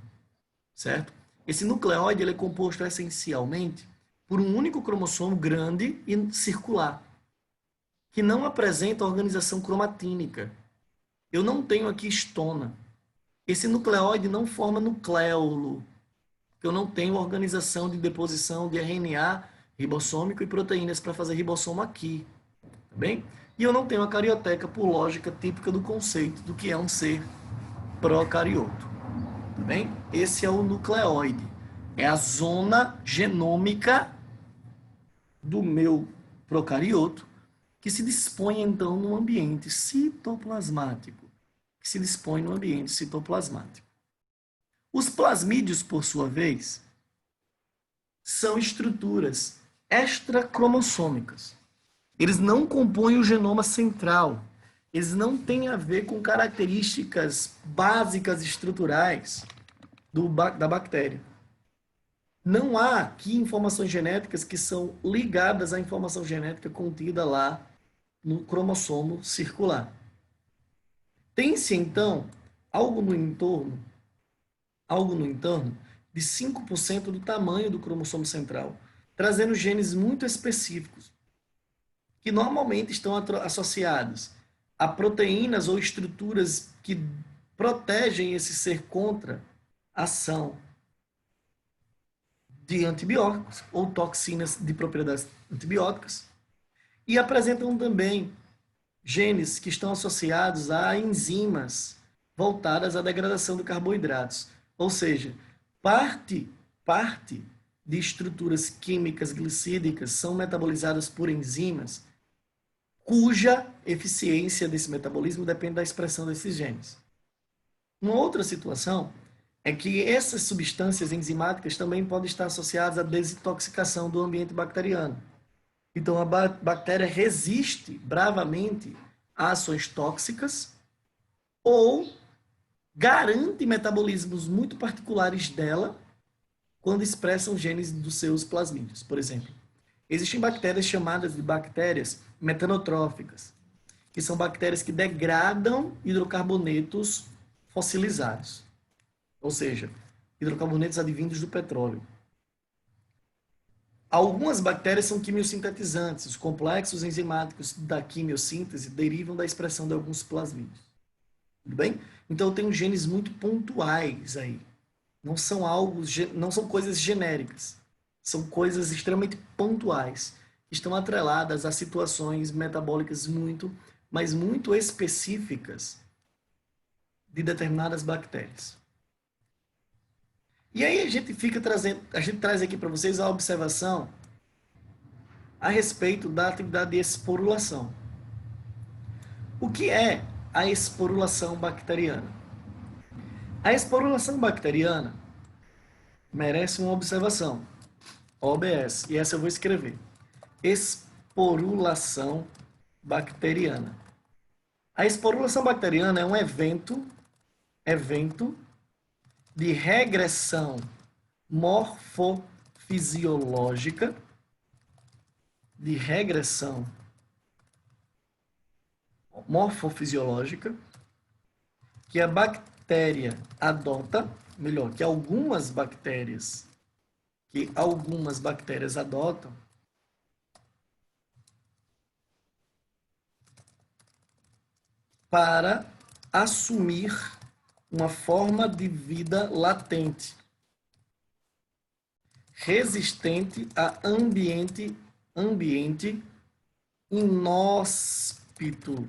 S1: certo? Esse nucleóide ele é composto essencialmente por um único cromossomo grande e circular, que não apresenta organização cromatínica. Eu não tenho aqui histona. Esse nucleóide não forma nucleolo, porque eu não tenho organização de deposição de RNA ribossômico e proteínas para fazer ribossomo aqui, tá bem? E eu não tenho a carioteca por lógica típica do conceito do que é um ser procarioto. Tá bem? Esse é o nucleóide. É a zona genômica do meu procarioto que se dispõe, então, no ambiente citoplasmático. Que se dispõe no ambiente citoplasmático. Os plasmídeos, por sua vez, são estruturas extracromossômicas. Eles não compõem o genoma central. Eles não têm a ver com características básicas estruturais da bactéria. Não há aqui informações genéticas que são ligadas à informação genética contida lá no cromossomo circular. Tem-se, então, algo no entorno de 5% do tamanho do cromossomo central, trazendo genes muito específicos, que normalmente estão associados a proteínas ou estruturas que protegem esse ser contra a ação de antibióticos ou toxinas de propriedades antibióticas, e apresentam também genes que estão associados a enzimas voltadas à degradação de carboidratos, ou seja, parte de estruturas químicas glicídicas são metabolizadas por enzimas cuja eficiência desse metabolismo depende da expressão desses genes. Uma outra situação é que essas substâncias enzimáticas também podem estar associadas à desintoxicação do ambiente bacteriano. Então, a bactéria resiste bravamente a ações tóxicas ou garante metabolismos muito particulares dela quando expressam genes dos seus plasmídeos, por exemplo. Existem bactérias chamadas de bactérias metanotróficas, que são bactérias que degradam hidrocarbonetos fossilizados, ou seja, hidrocarbonetos advindos do petróleo. Algumas bactérias são quimiosintetizantes. Os complexos enzimáticos da quimiossíntese derivam da expressão de alguns plasmídeos. Tudo bem? Então, eu tenho genes muito pontuais aí. Não são coisas genéricas. São coisas extremamente pontuais, que estão atreladas a situações metabólicas mas muito específicas de determinadas bactérias. E aí a gente traz aqui para vocês a observação a respeito da atividade de esporulação. O que é a esporulação bacteriana? A esporulação bacteriana merece uma observação. OBS, e essa eu vou escrever. Esporulação bacteriana. A esporulação bacteriana é um evento de regressão morfofisiológica, que a bactéria adota, melhor, que algumas bactérias adotam para assumir uma forma de vida latente, resistente a ambiente inóspito.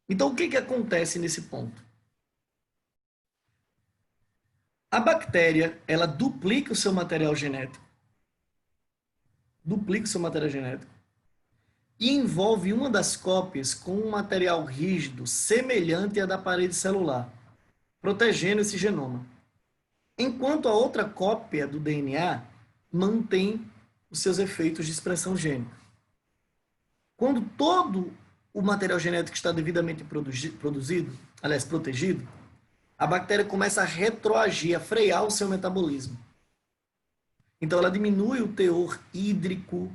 S1: Então, o que acontece nesse ponto? A bactéria, ela duplica o seu material genético, e envolve uma das cópias com um material rígido semelhante à da parede celular, protegendo esse genoma. Enquanto a outra cópia do DNA mantém os seus efeitos de expressão gênica. Quando todo o material genético está devidamente protegido, a bactéria começa a retroagir, a frear o seu metabolismo. Então, ela diminui o teor hídrico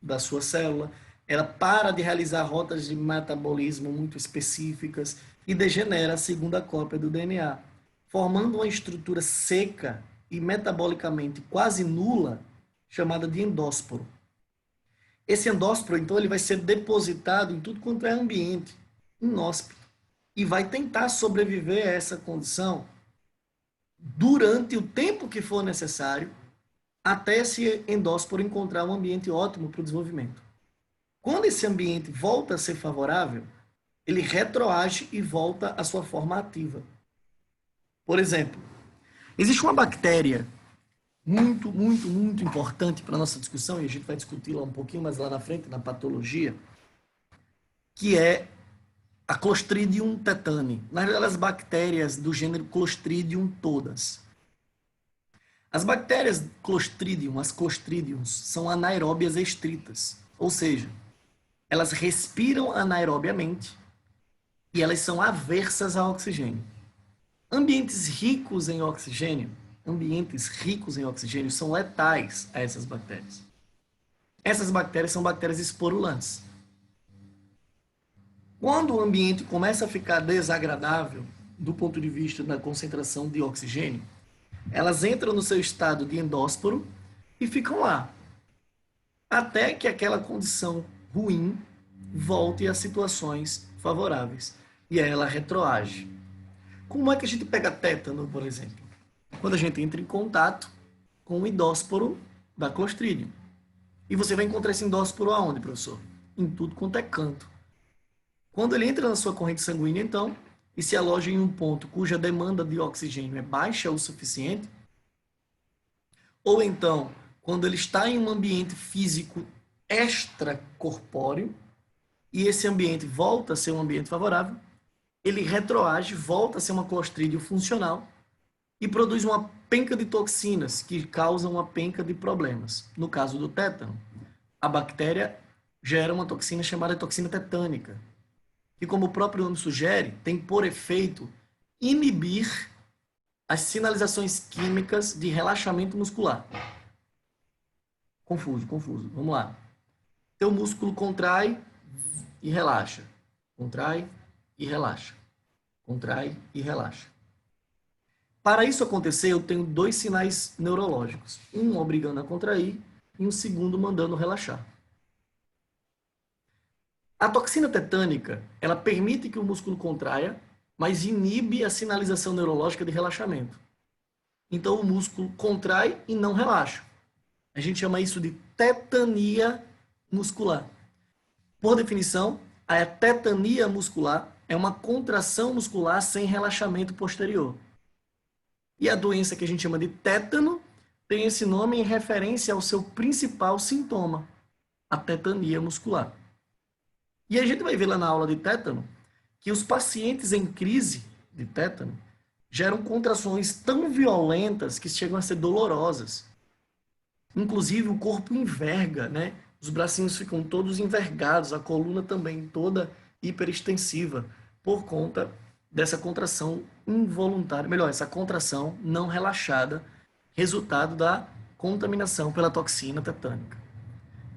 S1: da sua célula, ela para de realizar rotas de metabolismo muito específicas e degenera a segunda cópia do DNA, formando uma estrutura seca e metabolicamente quase nula, chamada de endósporo. Esse endósporo, então, ele vai ser depositado em tudo quanto é ambiente inóspito e vai tentar sobreviver a essa condição durante o tempo que for necessário até esse endósporo encontrar um ambiente ótimo para o desenvolvimento. Quando esse ambiente volta a ser favorável, ele retroage e volta à sua forma ativa. Por exemplo, existe uma bactéria muito importante para a nossa discussão, e a gente vai discutir-la um pouquinho mais lá na frente, na patologia, que é a Clostridium tetani. Na realidade, as bactérias do gênero Clostridium todas. As bactérias Clostridium, as Clostridiums, são anaeróbias estritas, ou seja, elas respiram anaerobiamente e elas são aversas ao oxigênio. Ambientes ricos em oxigênio são letais a essas bactérias. Essas bactérias são bactérias esporulantes. Quando o ambiente começa a ficar desagradável do ponto de vista da concentração de oxigênio, elas entram no seu estado de endósporo e ficam lá, até que aquela condição ruim volte a situações favoráveis. E aí ela retroage. Como é que a gente pega tétano, por exemplo? Quando a gente entra em contato com o endósporo da Clostridium. E você vai encontrar esse endósporo aonde, professor? Em tudo quanto é canto. Quando ele entra na sua corrente sanguínea, então, e se aloja em um ponto cuja demanda de oxigênio é baixa o suficiente, ou então, quando ele está em um ambiente físico extracorpóreo, e esse ambiente volta a ser um ambiente favorável, ele retroage, volta a ser uma Clostridium funcional e produz uma penca de toxinas que causam uma penca de problemas. No caso do tétano, a bactéria gera uma toxina chamada toxina tetânica, que, como o próprio nome sugere, tem por efeito inibir as sinalizações químicas de relaxamento muscular. Confuso. Vamos lá. Teu músculo contrai e relaxa. Contrai e relaxa. Contrai e relaxa. Para isso acontecer, eu tenho dois sinais neurológicos. Um obrigando a contrair e um segundo mandando relaxar. A toxina tetânica, ela permite que o músculo contraia, mas inibe a sinalização neurológica de relaxamento. Então o músculo contrai e não relaxa. A gente chama isso de tetania muscular. Por definição, a tetania muscular é uma contração muscular sem relaxamento posterior. E a doença que a gente chama de tétano tem esse nome em referência ao seu principal sintoma, a tetania muscular. E a gente vai ver lá na aula de tétano que os pacientes em crise de tétano geram contrações tão violentas que chegam a ser dolorosas. Inclusive, o corpo enverga, né? Os bracinhos ficam todos envergados, a coluna também toda hiperextensiva, por conta dessa contração involuntária, melhor, essa contração não relaxada, resultado da contaminação pela toxina tetânica.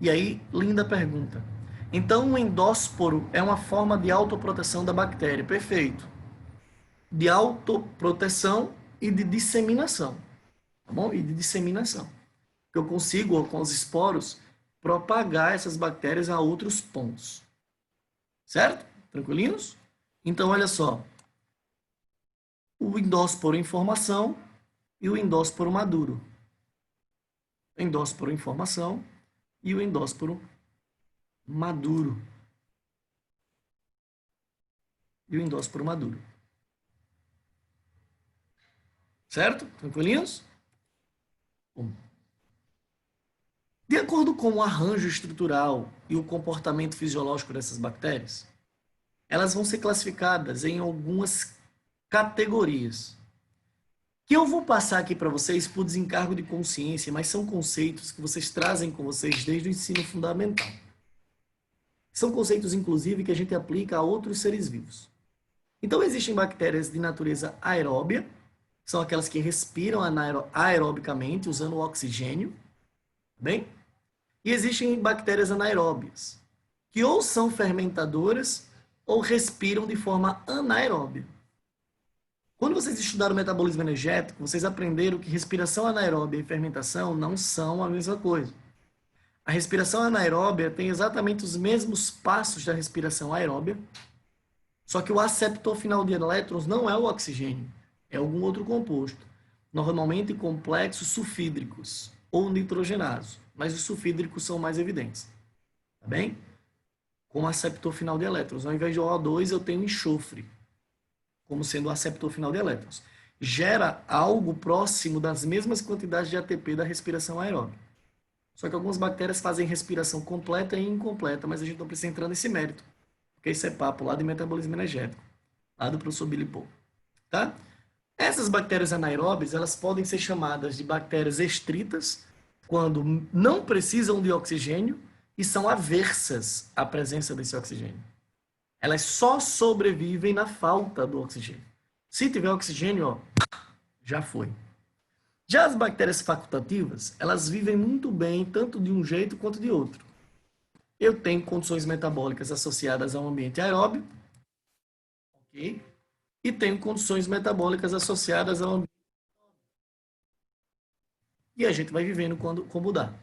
S1: E aí, linda pergunta. Então, o endósporo é uma forma de autoproteção da bactéria. Perfeito. De autoproteção e de disseminação. Tá bom? E de disseminação. Que eu consigo, com os esporos, propagar essas bactérias a outros pontos. Certo? Tranquilinhos? Então, olha só. O endósporo em formação e o endósporo maduro. Endósporo em formação e o endósporo maduro. E o endósporo maduro. Certo? Tranquilinhos? Bom. De acordo com o arranjo estrutural e o comportamento fisiológico dessas bactérias, elas vão ser classificadas em algumas categorias, que eu vou passar aqui para vocês por desencargo de consciência, mas são conceitos que vocês trazem com vocês desde o ensino fundamental. São conceitos, inclusive, que a gente aplica a outros seres vivos. Então, existem bactérias de natureza aeróbia, são aquelas que respiram aerobicamente, usando o oxigênio, bem? E existem bactérias anaeróbias, que ou são fermentadoras ou respiram de forma anaeróbia. Quando vocês estudaram o metabolismo energético, vocês aprenderam que respiração anaeróbia e fermentação não são a mesma coisa. A respiração anaeróbia tem exatamente os mesmos passos da respiração aeróbia, só que o aceptor final de elétrons não é o oxigênio, é algum outro composto, normalmente complexos sulfídricos ou nitrogenados, mas os sulfídricos são mais evidentes, tá bem? Com aceptor final de elétrons, ao invés de O2 eu tenho enxofre, como sendo o aceptor final de elétrons. Gera algo próximo das mesmas quantidades de ATP da respiração aeróbica. Só que algumas bactérias fazem respiração completa e incompleta, mas a gente não precisa entrar nesse mérito, porque isso é papo lá de metabolismo energético, lá do professor Billy Paul, tá? Essas bactérias anaeróbias, elas podem ser chamadas de bactérias estritas, quando não precisam de oxigênio e são aversas à presença desse oxigênio. Elas só sobrevivem na falta do oxigênio. Se tiver oxigênio, ó, já foi. Já as bactérias facultativas, elas vivem muito bem, tanto de um jeito quanto de outro. Eu tenho condições metabólicas associadas ao ambiente aeróbio, ok? E tenho condições metabólicas associadas ao ambiente. E a gente vai vivendo como dá.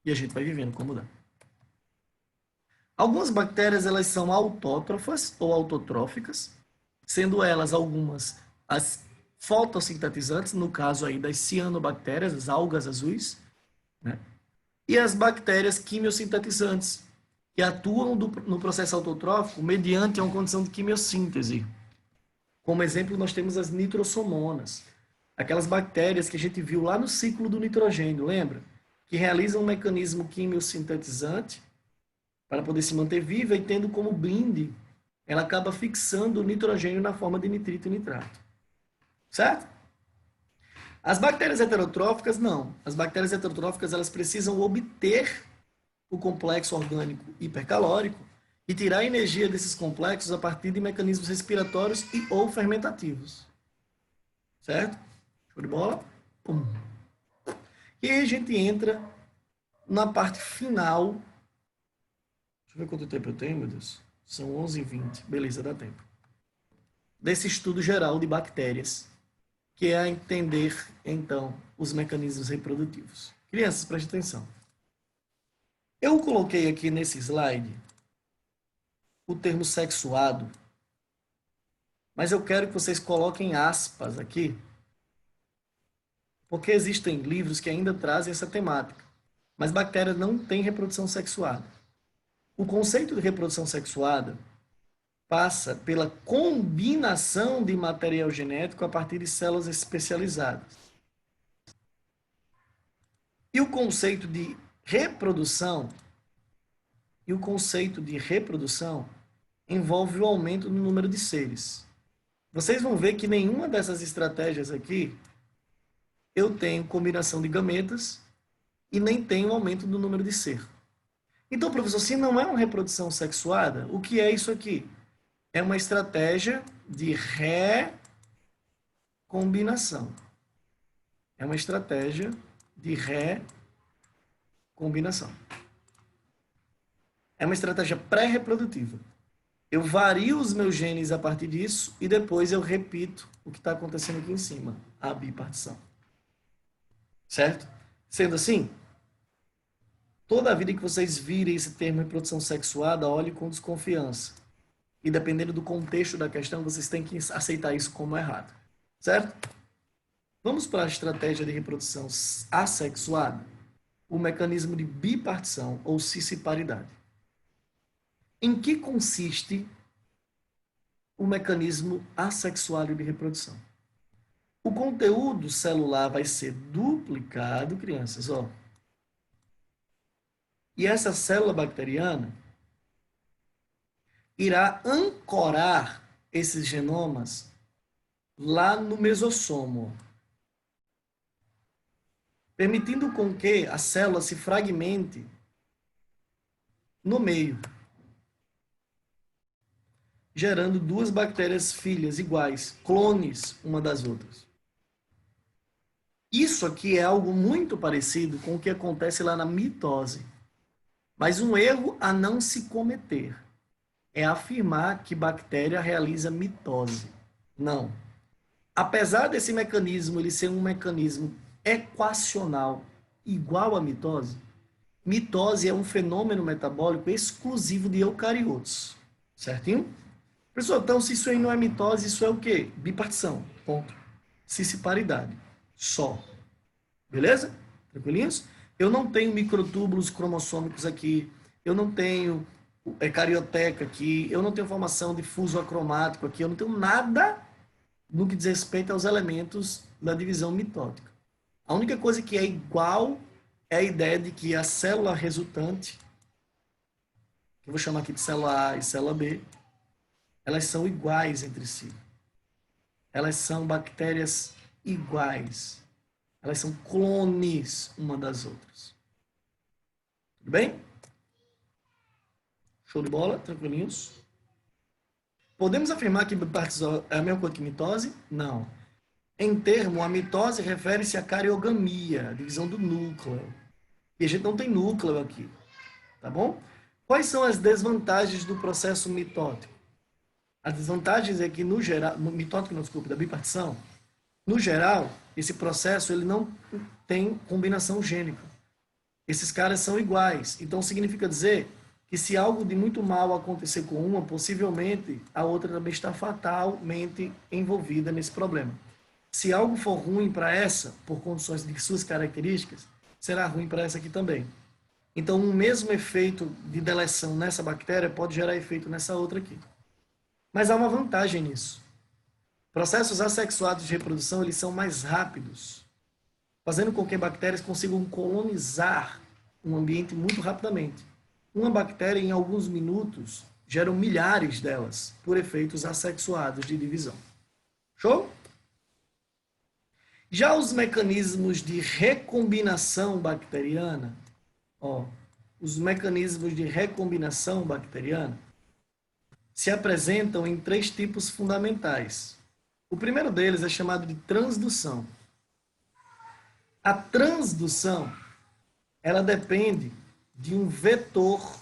S1: E a gente vai vivendo como dá. Algumas bactérias, elas são autótrofas ou autotróficas, sendo elas algumas as fotossintetizantes, no caso aí das cianobactérias, as algas azuis, né? E as bactérias quimiosintetizantes, que atuam no processo autotrófico mediante uma condição de quimiossíntese. Como exemplo, nós temos as nitrossomonas, aquelas bactérias que a gente viu lá no ciclo do nitrogênio, lembra? Que realizam um mecanismo quimiosintetizante para poder se manter viva e tendo como blinde, ela acaba fixando o nitrogênio na forma de nitrito e nitrato. Certo? As bactérias heterotróficas, não. As bactérias heterotróficas, elas precisam obter o complexo orgânico hipercalórico e tirar a energia desses complexos a partir de mecanismos respiratórios e ou fermentativos. Certo? Show de bola? Pum. E aí a gente entra na parte final. Deixa eu ver quanto tempo eu tenho, meu Deus. São 11h20. Beleza, dá tempo. Desse estudo geral de bactérias, que é a entender, então, os mecanismos reprodutivos. Crianças, prestem atenção. Eu coloquei aqui nesse slide o termo sexuado, mas eu quero que vocês coloquem aspas aqui, porque existem livros que ainda trazem essa temática, mas bactérias não têm reprodução sexuada. O conceito de reprodução sexuada passa pela combinação de material genético a partir de células especializadas. E o conceito de reprodução envolve o aumento no número de seres. Vocês vão ver que nenhuma dessas estratégias aqui eu tenho combinação de gametas e nem tenho aumento do número de ser. Então, professor, se não é uma reprodução sexuada, o que é isso aqui? É uma estratégia de recombinação. É uma estratégia de recombinação. É uma estratégia pré-reprodutiva. Eu vario os meus genes a partir disso e depois eu repito o que está acontecendo aqui em cima, a bipartição. Certo? Sendo assim, toda a vida que vocês virem esse termo reprodução sexuada, olhe com desconfiança. E dependendo do contexto da questão, vocês têm que aceitar isso como errado. Certo? Vamos para a estratégia de reprodução assexuada, o mecanismo de bipartição ou cisparidade. Em que consiste o mecanismo assexuado de reprodução? O conteúdo celular vai ser duplicado, crianças, ó. E essa célula bacteriana irá ancorar esses genomas lá no mesossomo, permitindo com que a célula se fragmente no meio, gerando duas bactérias filhas iguais, clones uma das outras. Isso aqui é algo muito parecido com o que acontece lá na mitose. Mas um erro a não se cometer é afirmar que bactéria realiza mitose. Não. Apesar desse mecanismo ele ser um mecanismo equacional igual à mitose, mitose é um fenômeno metabólico exclusivo de eucariotos. Certinho? Pessoal, então se isso aí não é mitose, isso é o quê? Bipartição. Ponto. Cisparidade. Só. Beleza? Tranquilinhos? Eu não tenho microtúbulos cromossômicos aqui, eu não tenho carioteca aqui, eu não tenho formação de fuso acromático aqui, eu não tenho nada no que diz respeito aos elementos da divisão mitótica. A única coisa que é igual é a ideia de que a célula resultante, que eu vou chamar aqui de célula A e célula B, elas são iguais entre si. Elas são bactérias iguais. Elas são clones uma das outras. Tudo bem? Show de bola? Tranquilinhos? Podemos afirmar que bipartição é a mesma coisa que mitose? Não. Em termo, a mitose refere-se à cariogamia, a divisão do núcleo. E a gente não tem núcleo aqui. Tá bom? Quais são as desvantagens do processo mitótico? As desvantagens é que, no geral, mitótico não, desculpa, da bipartição, no geral, esse processo ele não tem combinação gênica. Esses caras são iguais. Então, significa dizer que se algo de muito mal acontecer com uma, possivelmente a outra também está fatalmente envolvida nesse problema. Se algo for ruim para essa, por condições de suas características, será ruim para essa aqui também. Então, um mesmo efeito de deleção nessa bactéria pode gerar efeito nessa outra aqui. Mas há uma vantagem nisso. Processos assexuados de reprodução, eles são mais rápidos, fazendo com que bactérias consigam colonizar um ambiente muito rapidamente. Uma bactéria, em alguns minutos, gera milhares delas, por efeitos assexuados de divisão. Show? Já os mecanismos de recombinação bacteriana, os mecanismos de recombinação bacteriana se apresentam em 3 tipos fundamentais. O primeiro deles é chamado de transdução. A transdução, ela depende de um vetor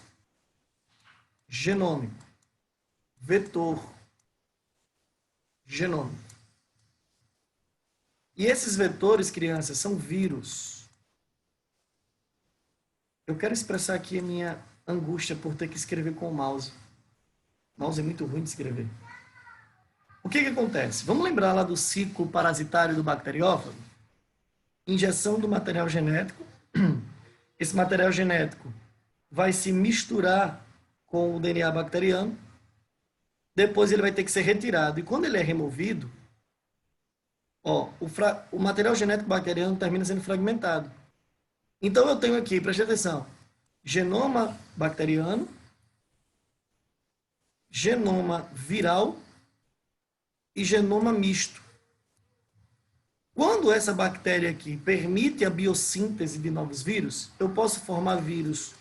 S1: genômico. Vetor genômico. E esses vetores, crianças, são vírus. Eu quero expressar aqui a minha angústia por ter que escrever com o mouse. O mouse é muito ruim de escrever. O que acontece? Vamos lembrar lá do ciclo parasitário do bacteriófago? Injeção do material genético. Esse material genético vai se misturar com o DNA bacteriano. Depois ele vai ter que ser retirado. E quando ele é removido, o material genético bacteriano termina sendo fragmentado. Então eu tenho aqui, preste atenção, genoma bacteriano, genoma viral e genoma misto. Quando essa bactéria aqui permite a biossíntese de novos vírus, eu posso formar vírus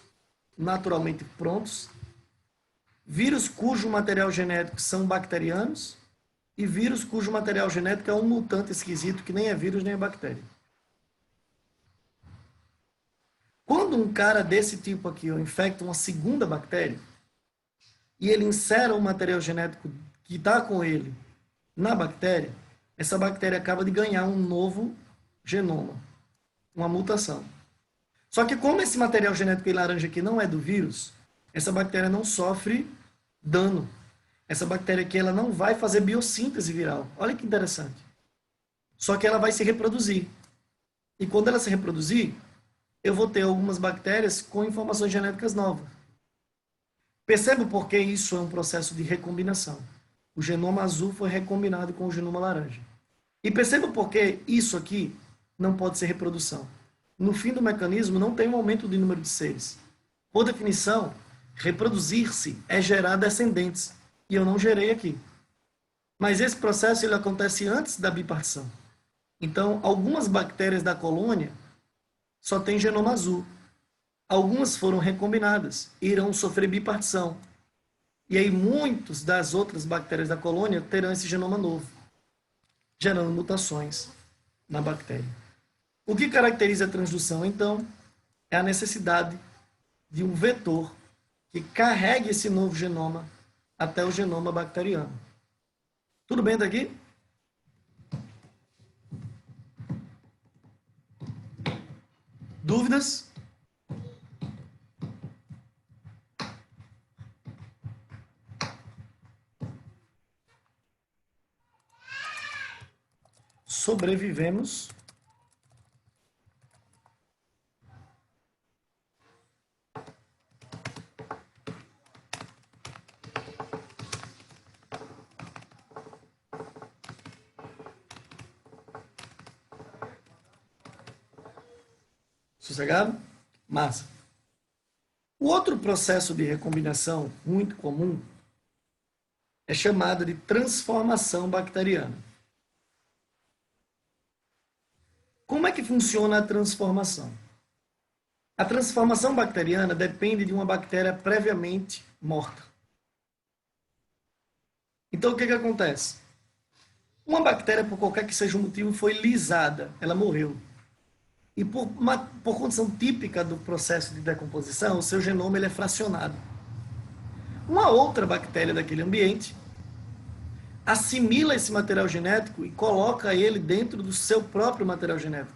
S1: naturalmente prontos, vírus cujo material genético são bacterianos e vírus cujo material genético é um mutante esquisito que nem é vírus nem é bactéria. Quando um cara desse tipo aqui infecta uma segunda bactéria e ele insere um material genético que está com ele na bactéria, essa bactéria acaba de ganhar um novo genoma, uma mutação. Só que como esse material genético em laranja aqui não é do vírus, essa bactéria não sofre dano. Essa bactéria aqui ela não vai fazer biossíntese viral. Olha que interessante. Só que ela vai se reproduzir. E quando ela se reproduzir, eu vou ter algumas bactérias com informações genéticas novas. Perceba por que isso é um processo de recombinação. O genoma azul foi recombinado com o genoma laranja. E perceba por que isso aqui não pode ser reprodução. No fim do mecanismo, não tem um aumento do número de seres. Por definição, reproduzir-se é gerar descendentes. E eu não gerei aqui. Mas esse processo ele acontece antes da bipartição. Então, algumas bactérias da colônia só têm genoma azul. Algumas foram recombinadas e irão sofrer bipartição. E aí muitas das outras bactérias da colônia terão esse genoma novo, gerando mutações na bactéria. O que caracteriza a transdução, então, é a necessidade de um vetor que carregue esse novo genoma até o genoma bacteriano. Tudo bem daqui? Dúvidas? Sobrevivemos. Sossegado? Massa. O outro processo de recombinação muito comum é chamado de transformação bacteriana. Como é que funciona a transformação? A transformação bacteriana depende de uma bactéria previamente morta. Então, o que acontece? Uma bactéria, por qualquer que seja o motivo, foi lisada, ela morreu. E por condição típica do processo de decomposição, o seu genoma ele é fracionado. Uma outra bactéria daquele ambiente assimila esse material genético e coloca ele dentro do seu próprio material genético.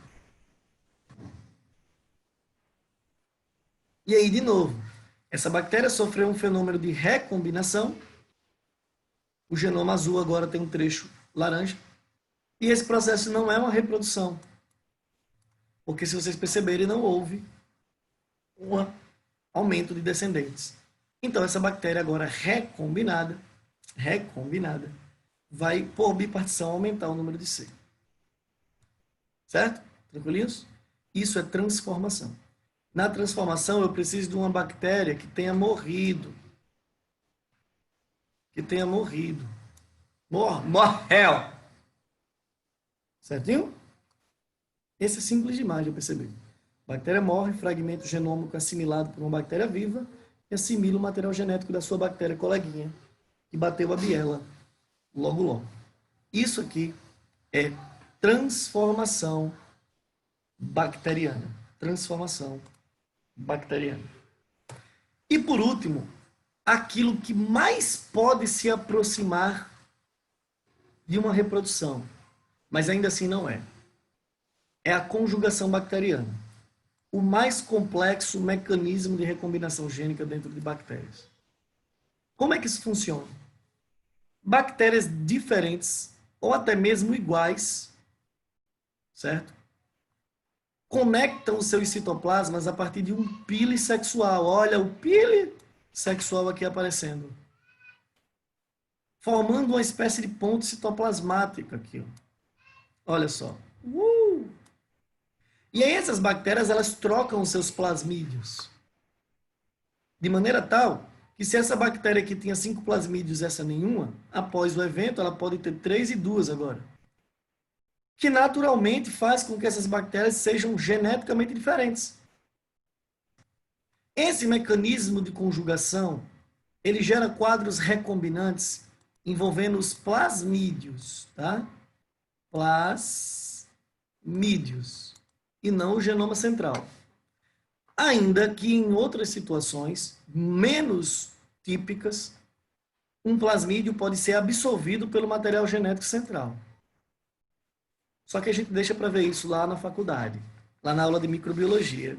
S1: E aí, de novo, essa bactéria sofreu um fenômeno de recombinação. O genoma azul agora tem um trecho laranja. E esse processo não é uma reprodução. Porque, se vocês perceberem, não houve um aumento de descendentes. Então, essa bactéria agora recombinada, vai, por bipartição, aumentar o número de C. Certo? Tranquilinhos? Isso é transformação. Na transformação, eu preciso de uma bactéria que tenha morrido. Morreu. Certinho? Esse é simples demais de eu perceber. A bactéria morre, fragmento genômico assimilado por uma bactéria viva e assimila o material genético da sua bactéria coleguinha, que bateu a biela logo. Isso aqui é transformação bacteriana. Transformação bacteriana. E por último, aquilo que mais pode se aproximar de uma reprodução, mas ainda assim não é. É a conjugação bacteriana. O mais complexo mecanismo de recombinação gênica dentro de bactérias. Como é que isso funciona? Bactérias diferentes, ou até mesmo iguais, certo? Conectam os seus citoplasmas a partir de um pile sexual. Olha o pile sexual aqui aparecendo. Formando uma espécie de ponte citoplasmática aqui. Ó. Olha só. E aí essas bactérias, elas trocam os seus plasmídios. De maneira tal que se essa bactéria aqui tinha 5 plasmídios e essa nenhuma, após o evento ela pode ter 3 e 2 agora. Que naturalmente faz com que essas bactérias sejam geneticamente diferentes. Esse mecanismo de conjugação, ele gera quadros recombinantes envolvendo os plasmídios, tá? Plasmídios, e não o genoma central. Ainda que em outras situações menos típicas, um plasmídio pode ser absorvido pelo material genético central. Só que a gente deixa para ver isso lá na faculdade, lá na aula de microbiologia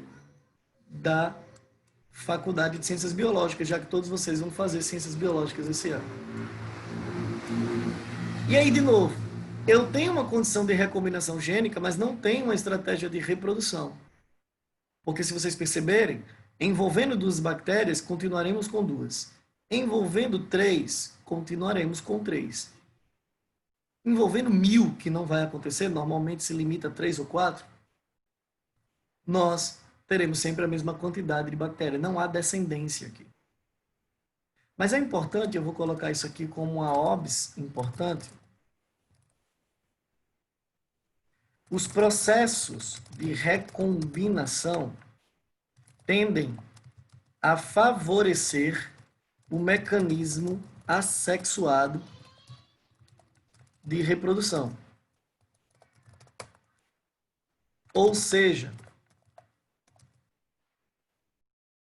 S1: da Faculdade de Ciências Biológicas, já que todos vocês vão fazer Ciências Biológicas esse ano. E aí, de novo, eu tenho uma condição de recombinação gênica, mas não tenho uma estratégia de reprodução. Porque se vocês perceberem, envolvendo 2 bactérias, continuaremos com 2. Envolvendo 3, continuaremos com 3. Envolvendo 1000, que não vai acontecer, normalmente se limita a 3 ou 4, nós teremos sempre a mesma quantidade de bactérias. Não há descendência aqui. Mas é importante, eu vou colocar isso aqui como uma OBS importante. Os processos de recombinação tendem a favorecer o mecanismo assexuado de reprodução. Ou seja,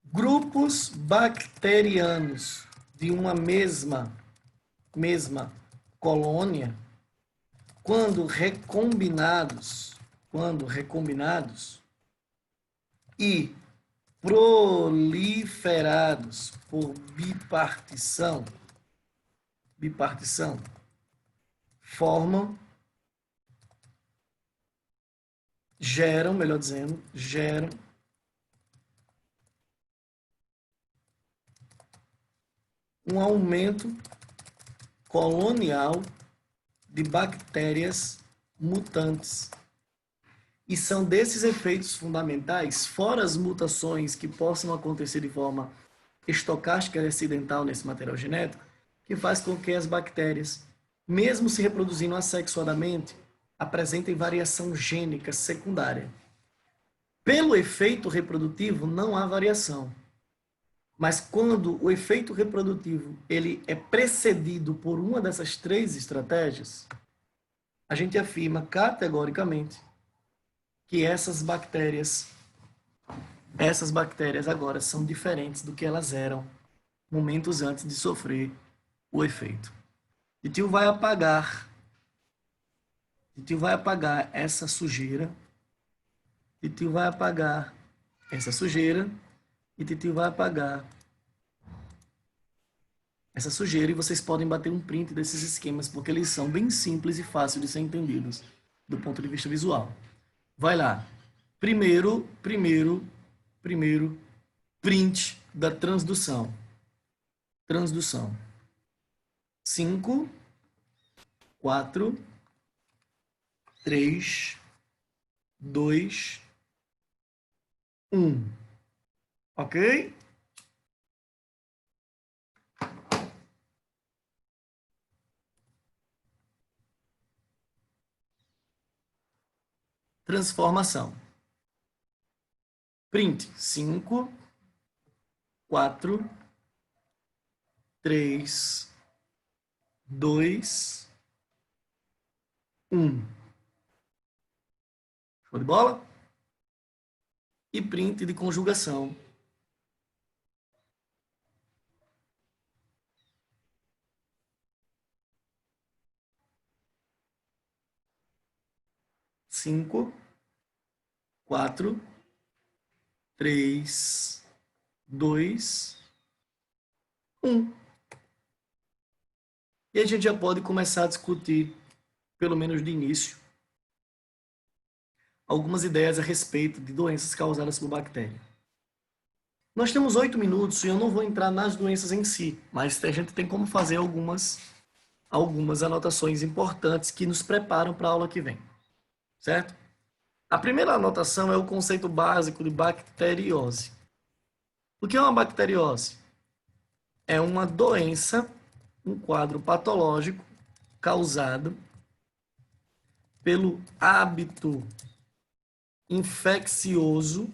S1: grupos bacterianos de uma mesma colônia, quando recombinados e proliferados por bipartição, geram um aumento colonial de bactérias mutantes. E são desses efeitos fundamentais, fora as mutações que possam acontecer de forma estocástica e acidental nesse material genético, que faz com que as bactérias, mesmo se reproduzindo assexuadamente, apresentem variação gênica secundária. Pelo efeito reprodutivo, não há variação. Mas quando o efeito reprodutivo ele é precedido por uma dessas 3 estratégias, a gente afirma categoricamente que essas bactérias agora são diferentes do que elas eram momentos antes de sofrer o efeito. E tio vai apagar essa sujeira. E tio vai apagar essa sujeira. E tio vai apagar essa sujeira. E vocês podem bater um print desses esquemas, porque eles são bem simples e fáceis de ser entendidos do ponto de vista visual. Vai lá. Primeiro print da transdução. 5, 4, 3, 2, 1. Ok? Transformação. Print 5, 4, 3, 2, 1. Show de bola? E print de conjugação. Cinco, 4, 3, 2, 1. E a gente já pode começar a discutir, pelo menos de início, algumas ideias a respeito de doenças causadas por bactéria. Nós temos 8 minutos e eu não vou entrar nas doenças em si, mas a gente tem como fazer algumas anotações importantes que nos preparam para a aula que vem. Certo? A primeira anotação é o conceito básico de bacteriose. O que é uma bacteriose? É uma doença, um quadro patológico causado pelo hábito infeccioso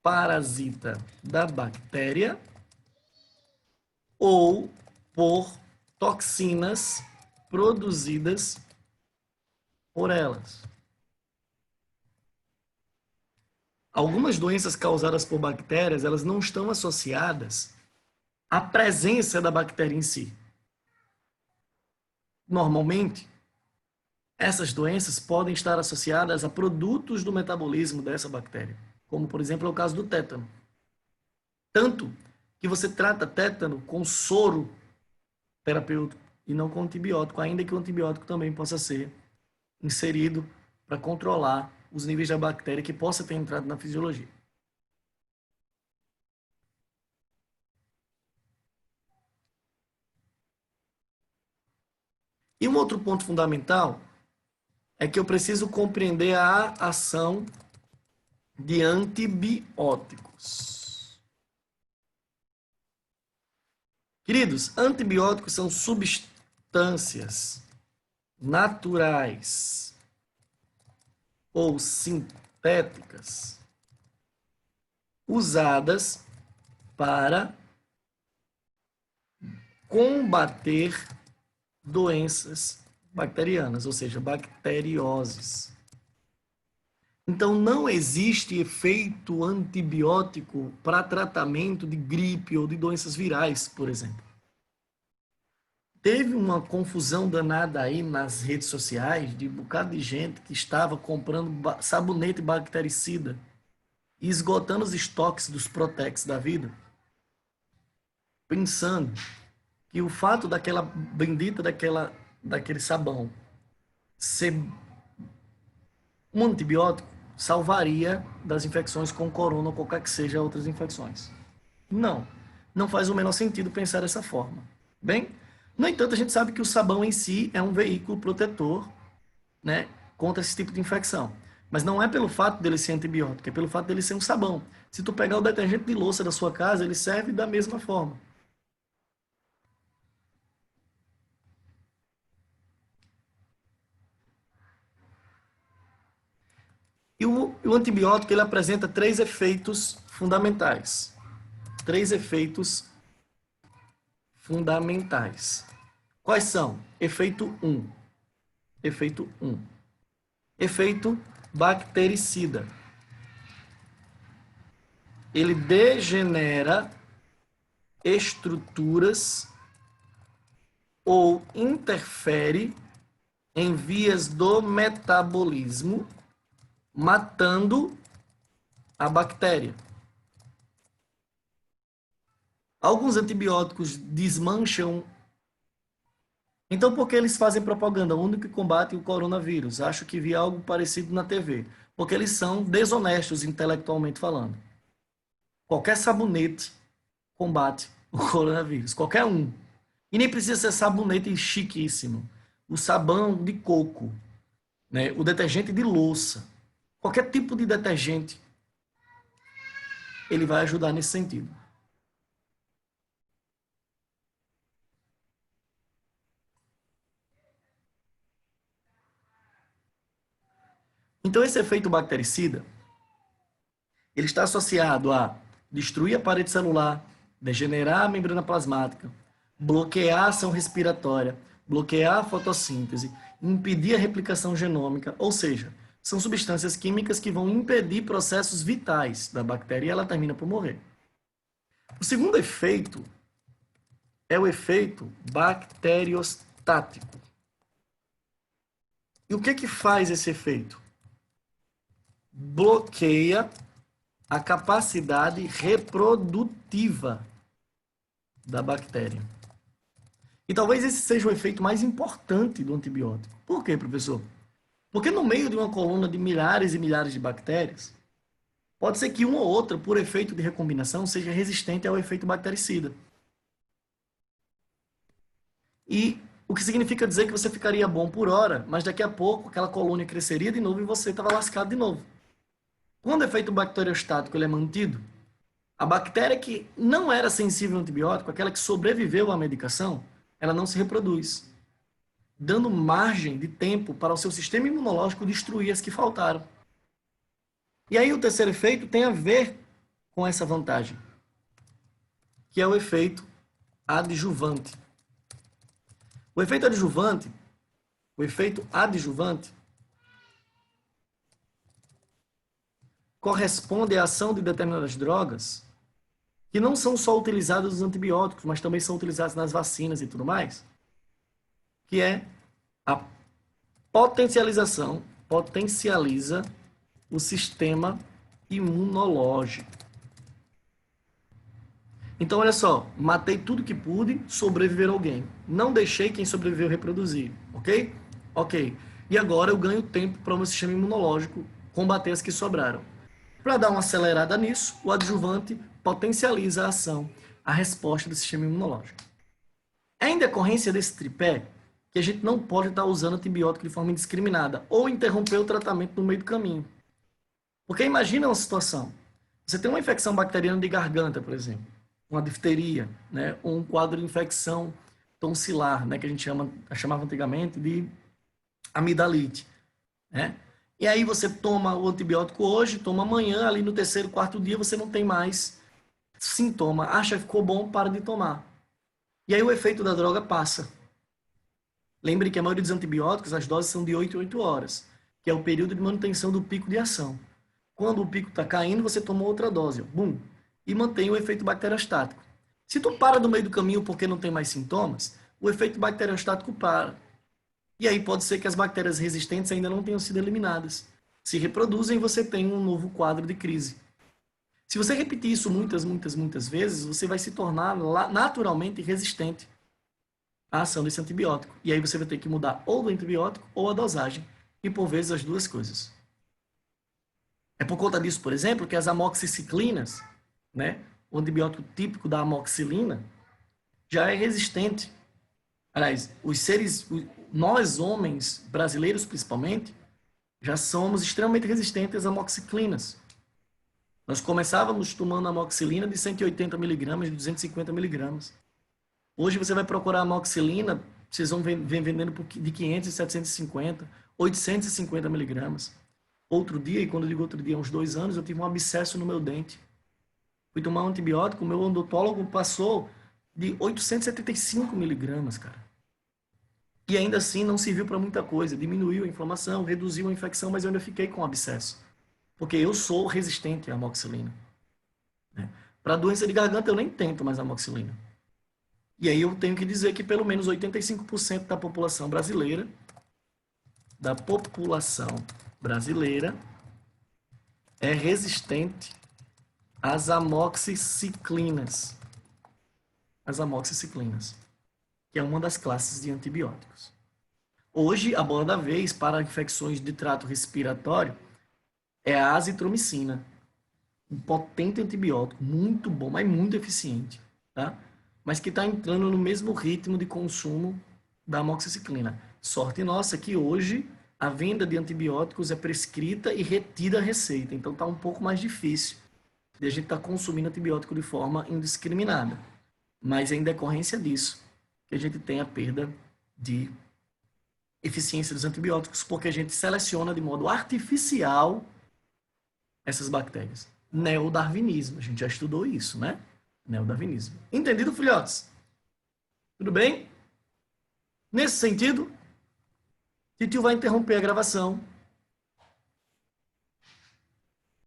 S1: parasita da bactéria ou por toxinas produzidas por elas. Algumas doenças causadas por bactérias, elas não estão associadas à presença da bactéria em si. Normalmente, essas doenças podem estar associadas a produtos do metabolismo dessa bactéria, como, por exemplo, é o caso do tétano. Tanto que você trata tétano com soro terapêutico e não com antibiótico, ainda que o antibiótico também possa ser inserido para controlar os níveis da bactéria que possa ter entrado na fisiologia. E um outro ponto fundamental é que eu preciso compreender a ação de antibióticos. Queridos, antibióticos são substâncias naturais ou sintéticas usadas para combater doenças bacterianas, ou seja, bacterioses. Então, não existe efeito antibiótico para tratamento de gripe ou de doenças virais, por exemplo. Teve uma confusão danada aí nas redes sociais de um bocado de gente que estava comprando sabonete bactericida e esgotando os estoques dos Protex da vida, pensando que o fato daquela bendita daquele sabão ser um antibiótico salvaria das infecções com corona ou qualquer que seja outras infecções. Não, não faz o menor sentido pensar dessa forma. Bem, no entanto, a gente sabe que o sabão em si é um veículo protetor, né, contra esse tipo de infecção. Mas não é pelo fato dele ser antibiótico, é pelo fato dele ser um sabão. Se tu pegar o detergente de louça da sua casa, ele serve da mesma forma. E o antibiótico ele apresenta três efeitos fundamentais. Três efeitos fundamentais. Quais são? Efeito 1. Efeito 1. Efeito bactericida. Ele degenera estruturas ou interfere em vias do metabolismo, matando a bactéria. Alguns antibióticos desmancham. Então, por que eles fazem propaganda? O único que combate o coronavírus. Acho que vi algo parecido na TV. Porque eles são desonestos intelectualmente falando. Qualquer sabonete combate o coronavírus. Qualquer um. E nem precisa ser sabonete chiquíssimo. O sabão de coco, né? O detergente de louça. Qualquer tipo de detergente, ele vai ajudar nesse sentido. Então, esse efeito bactericida, ele está associado a destruir a parede celular, degenerar a membrana plasmática, bloquear a ação respiratória, bloquear a fotossíntese, impedir a replicação genômica, ou seja, são substâncias químicas que vão impedir processos vitais da bactéria e ela termina por morrer. O segundo efeito é o efeito bacteriostático. E o que faz esse efeito? Bloqueia a capacidade reprodutiva da bactéria. E talvez esse seja o efeito mais importante do antibiótico. Por quê, professor? Porque no meio de uma coluna de milhares e milhares de bactérias, pode ser que uma ou outra, por efeito de recombinação, seja resistente ao efeito bactericida. E o que significa dizer que você ficaria bom por hora, mas daqui a pouco aquela colônia cresceria de novo e você estava lascado de novo. Quando o efeito bacteriostático ele é mantido, a bactéria que não era sensível ao antibiótico, aquela que sobreviveu à medicação, ela não se reproduz, dando margem de tempo para o seu sistema imunológico destruir as que faltaram. E aí o terceiro efeito tem a ver com essa vantagem, que é o efeito adjuvante. O efeito adjuvante corresponde à ação de determinadas drogas que não são só utilizadas nos antibióticos, mas também são utilizadas nas vacinas e tudo mais, que é a potencializa o sistema imunológico. Então, olha só, matei tudo que pude, sobreviver alguém. Não deixei quem sobreviveu reproduzir, ok? Ok. E agora eu ganho tempo para o meu sistema imunológico combater as que sobraram. Para dar uma acelerada nisso, o adjuvante potencializa a ação, a resposta do sistema imunológico. É em decorrência desse tripé que a gente não pode estar usando antibiótico de forma indiscriminada ou interromper o tratamento no meio do caminho. Porque imagina uma situação, você tem uma infecção bacteriana de garganta, por exemplo, uma difteria, né, ou um quadro de infecção tonsilar, né, que a gente chamava antigamente de amidalite, né? E aí você toma o antibiótico hoje, toma amanhã, ali no terceiro, quarto dia você não tem mais sintoma. Acha que ficou bom, para de tomar. E aí o efeito da droga passa. Lembre que a maioria dos antibióticos, as doses são de 8 em 8 horas, que é o período de manutenção do pico de ação. Quando o pico está caindo, você toma outra dose, bum, e mantém o efeito bacteriostático. Se tu para no meio do caminho porque não tem mais sintomas, o efeito bacteriostático para. E aí pode ser que as bactérias resistentes ainda não tenham sido eliminadas. Se reproduzem, você tem um novo quadro de crise. Se você repetir isso muitas vezes, você vai se tornar naturalmente resistente à ação desse antibiótico. E aí você vai ter que mudar ou do antibiótico ou a dosagem. E por vezes as duas coisas. É por conta disso, por exemplo, que as amoxiciclinas, né, o antibiótico típico da amoxicilina, já é resistente. Aliás, nós homens, brasileiros principalmente, já somos extremamente resistentes às amoxicilinas. Nós começávamos tomando amoxicilina de 180 miligramas, de 250 miligramas. Hoje você vai procurar amoxicilina, vocês vão vendendo de 500, 750, 850 miligramas. Outro dia, e quando eu digo outro dia, há uns 2 anos, eu tive um abscesso no meu dente. Fui tomar um antibiótico, o meu odontólogo passou de 875 miligramas, cara. E ainda assim não serviu para muita coisa. Diminuiu a inflamação, reduziu a infecção, mas eu ainda fiquei com abscesso. Porque eu sou resistente à amoxicilina. Né? Para doença de garganta, eu nem tento mais amoxicilina. E aí eu tenho que dizer que pelo menos 85% da população brasileira é resistente às amoxiciclinas. As amoxiciclinas, que é uma das classes de antibióticos. Hoje, a bola da vez para infecções de trato respiratório é a azitromicina. Um potente antibiótico, muito bom, mas muito eficiente, tá? Mas que está entrando no mesmo ritmo de consumo da amoxiciclina. Sorte nossa que hoje a venda de antibióticos é prescrita e retida a receita. Então está um pouco mais difícil de a gente estar consumindo antibiótico de forma indiscriminada. Mas é em decorrência disso que a gente tem a perda de eficiência dos antibióticos, porque a gente seleciona de modo artificial essas bactérias. Neodarwinismo, a gente já estudou isso, né? Neodarwinismo. Entendido, filhotes? Tudo bem? Nesse sentido, Titio vai interromper a gravação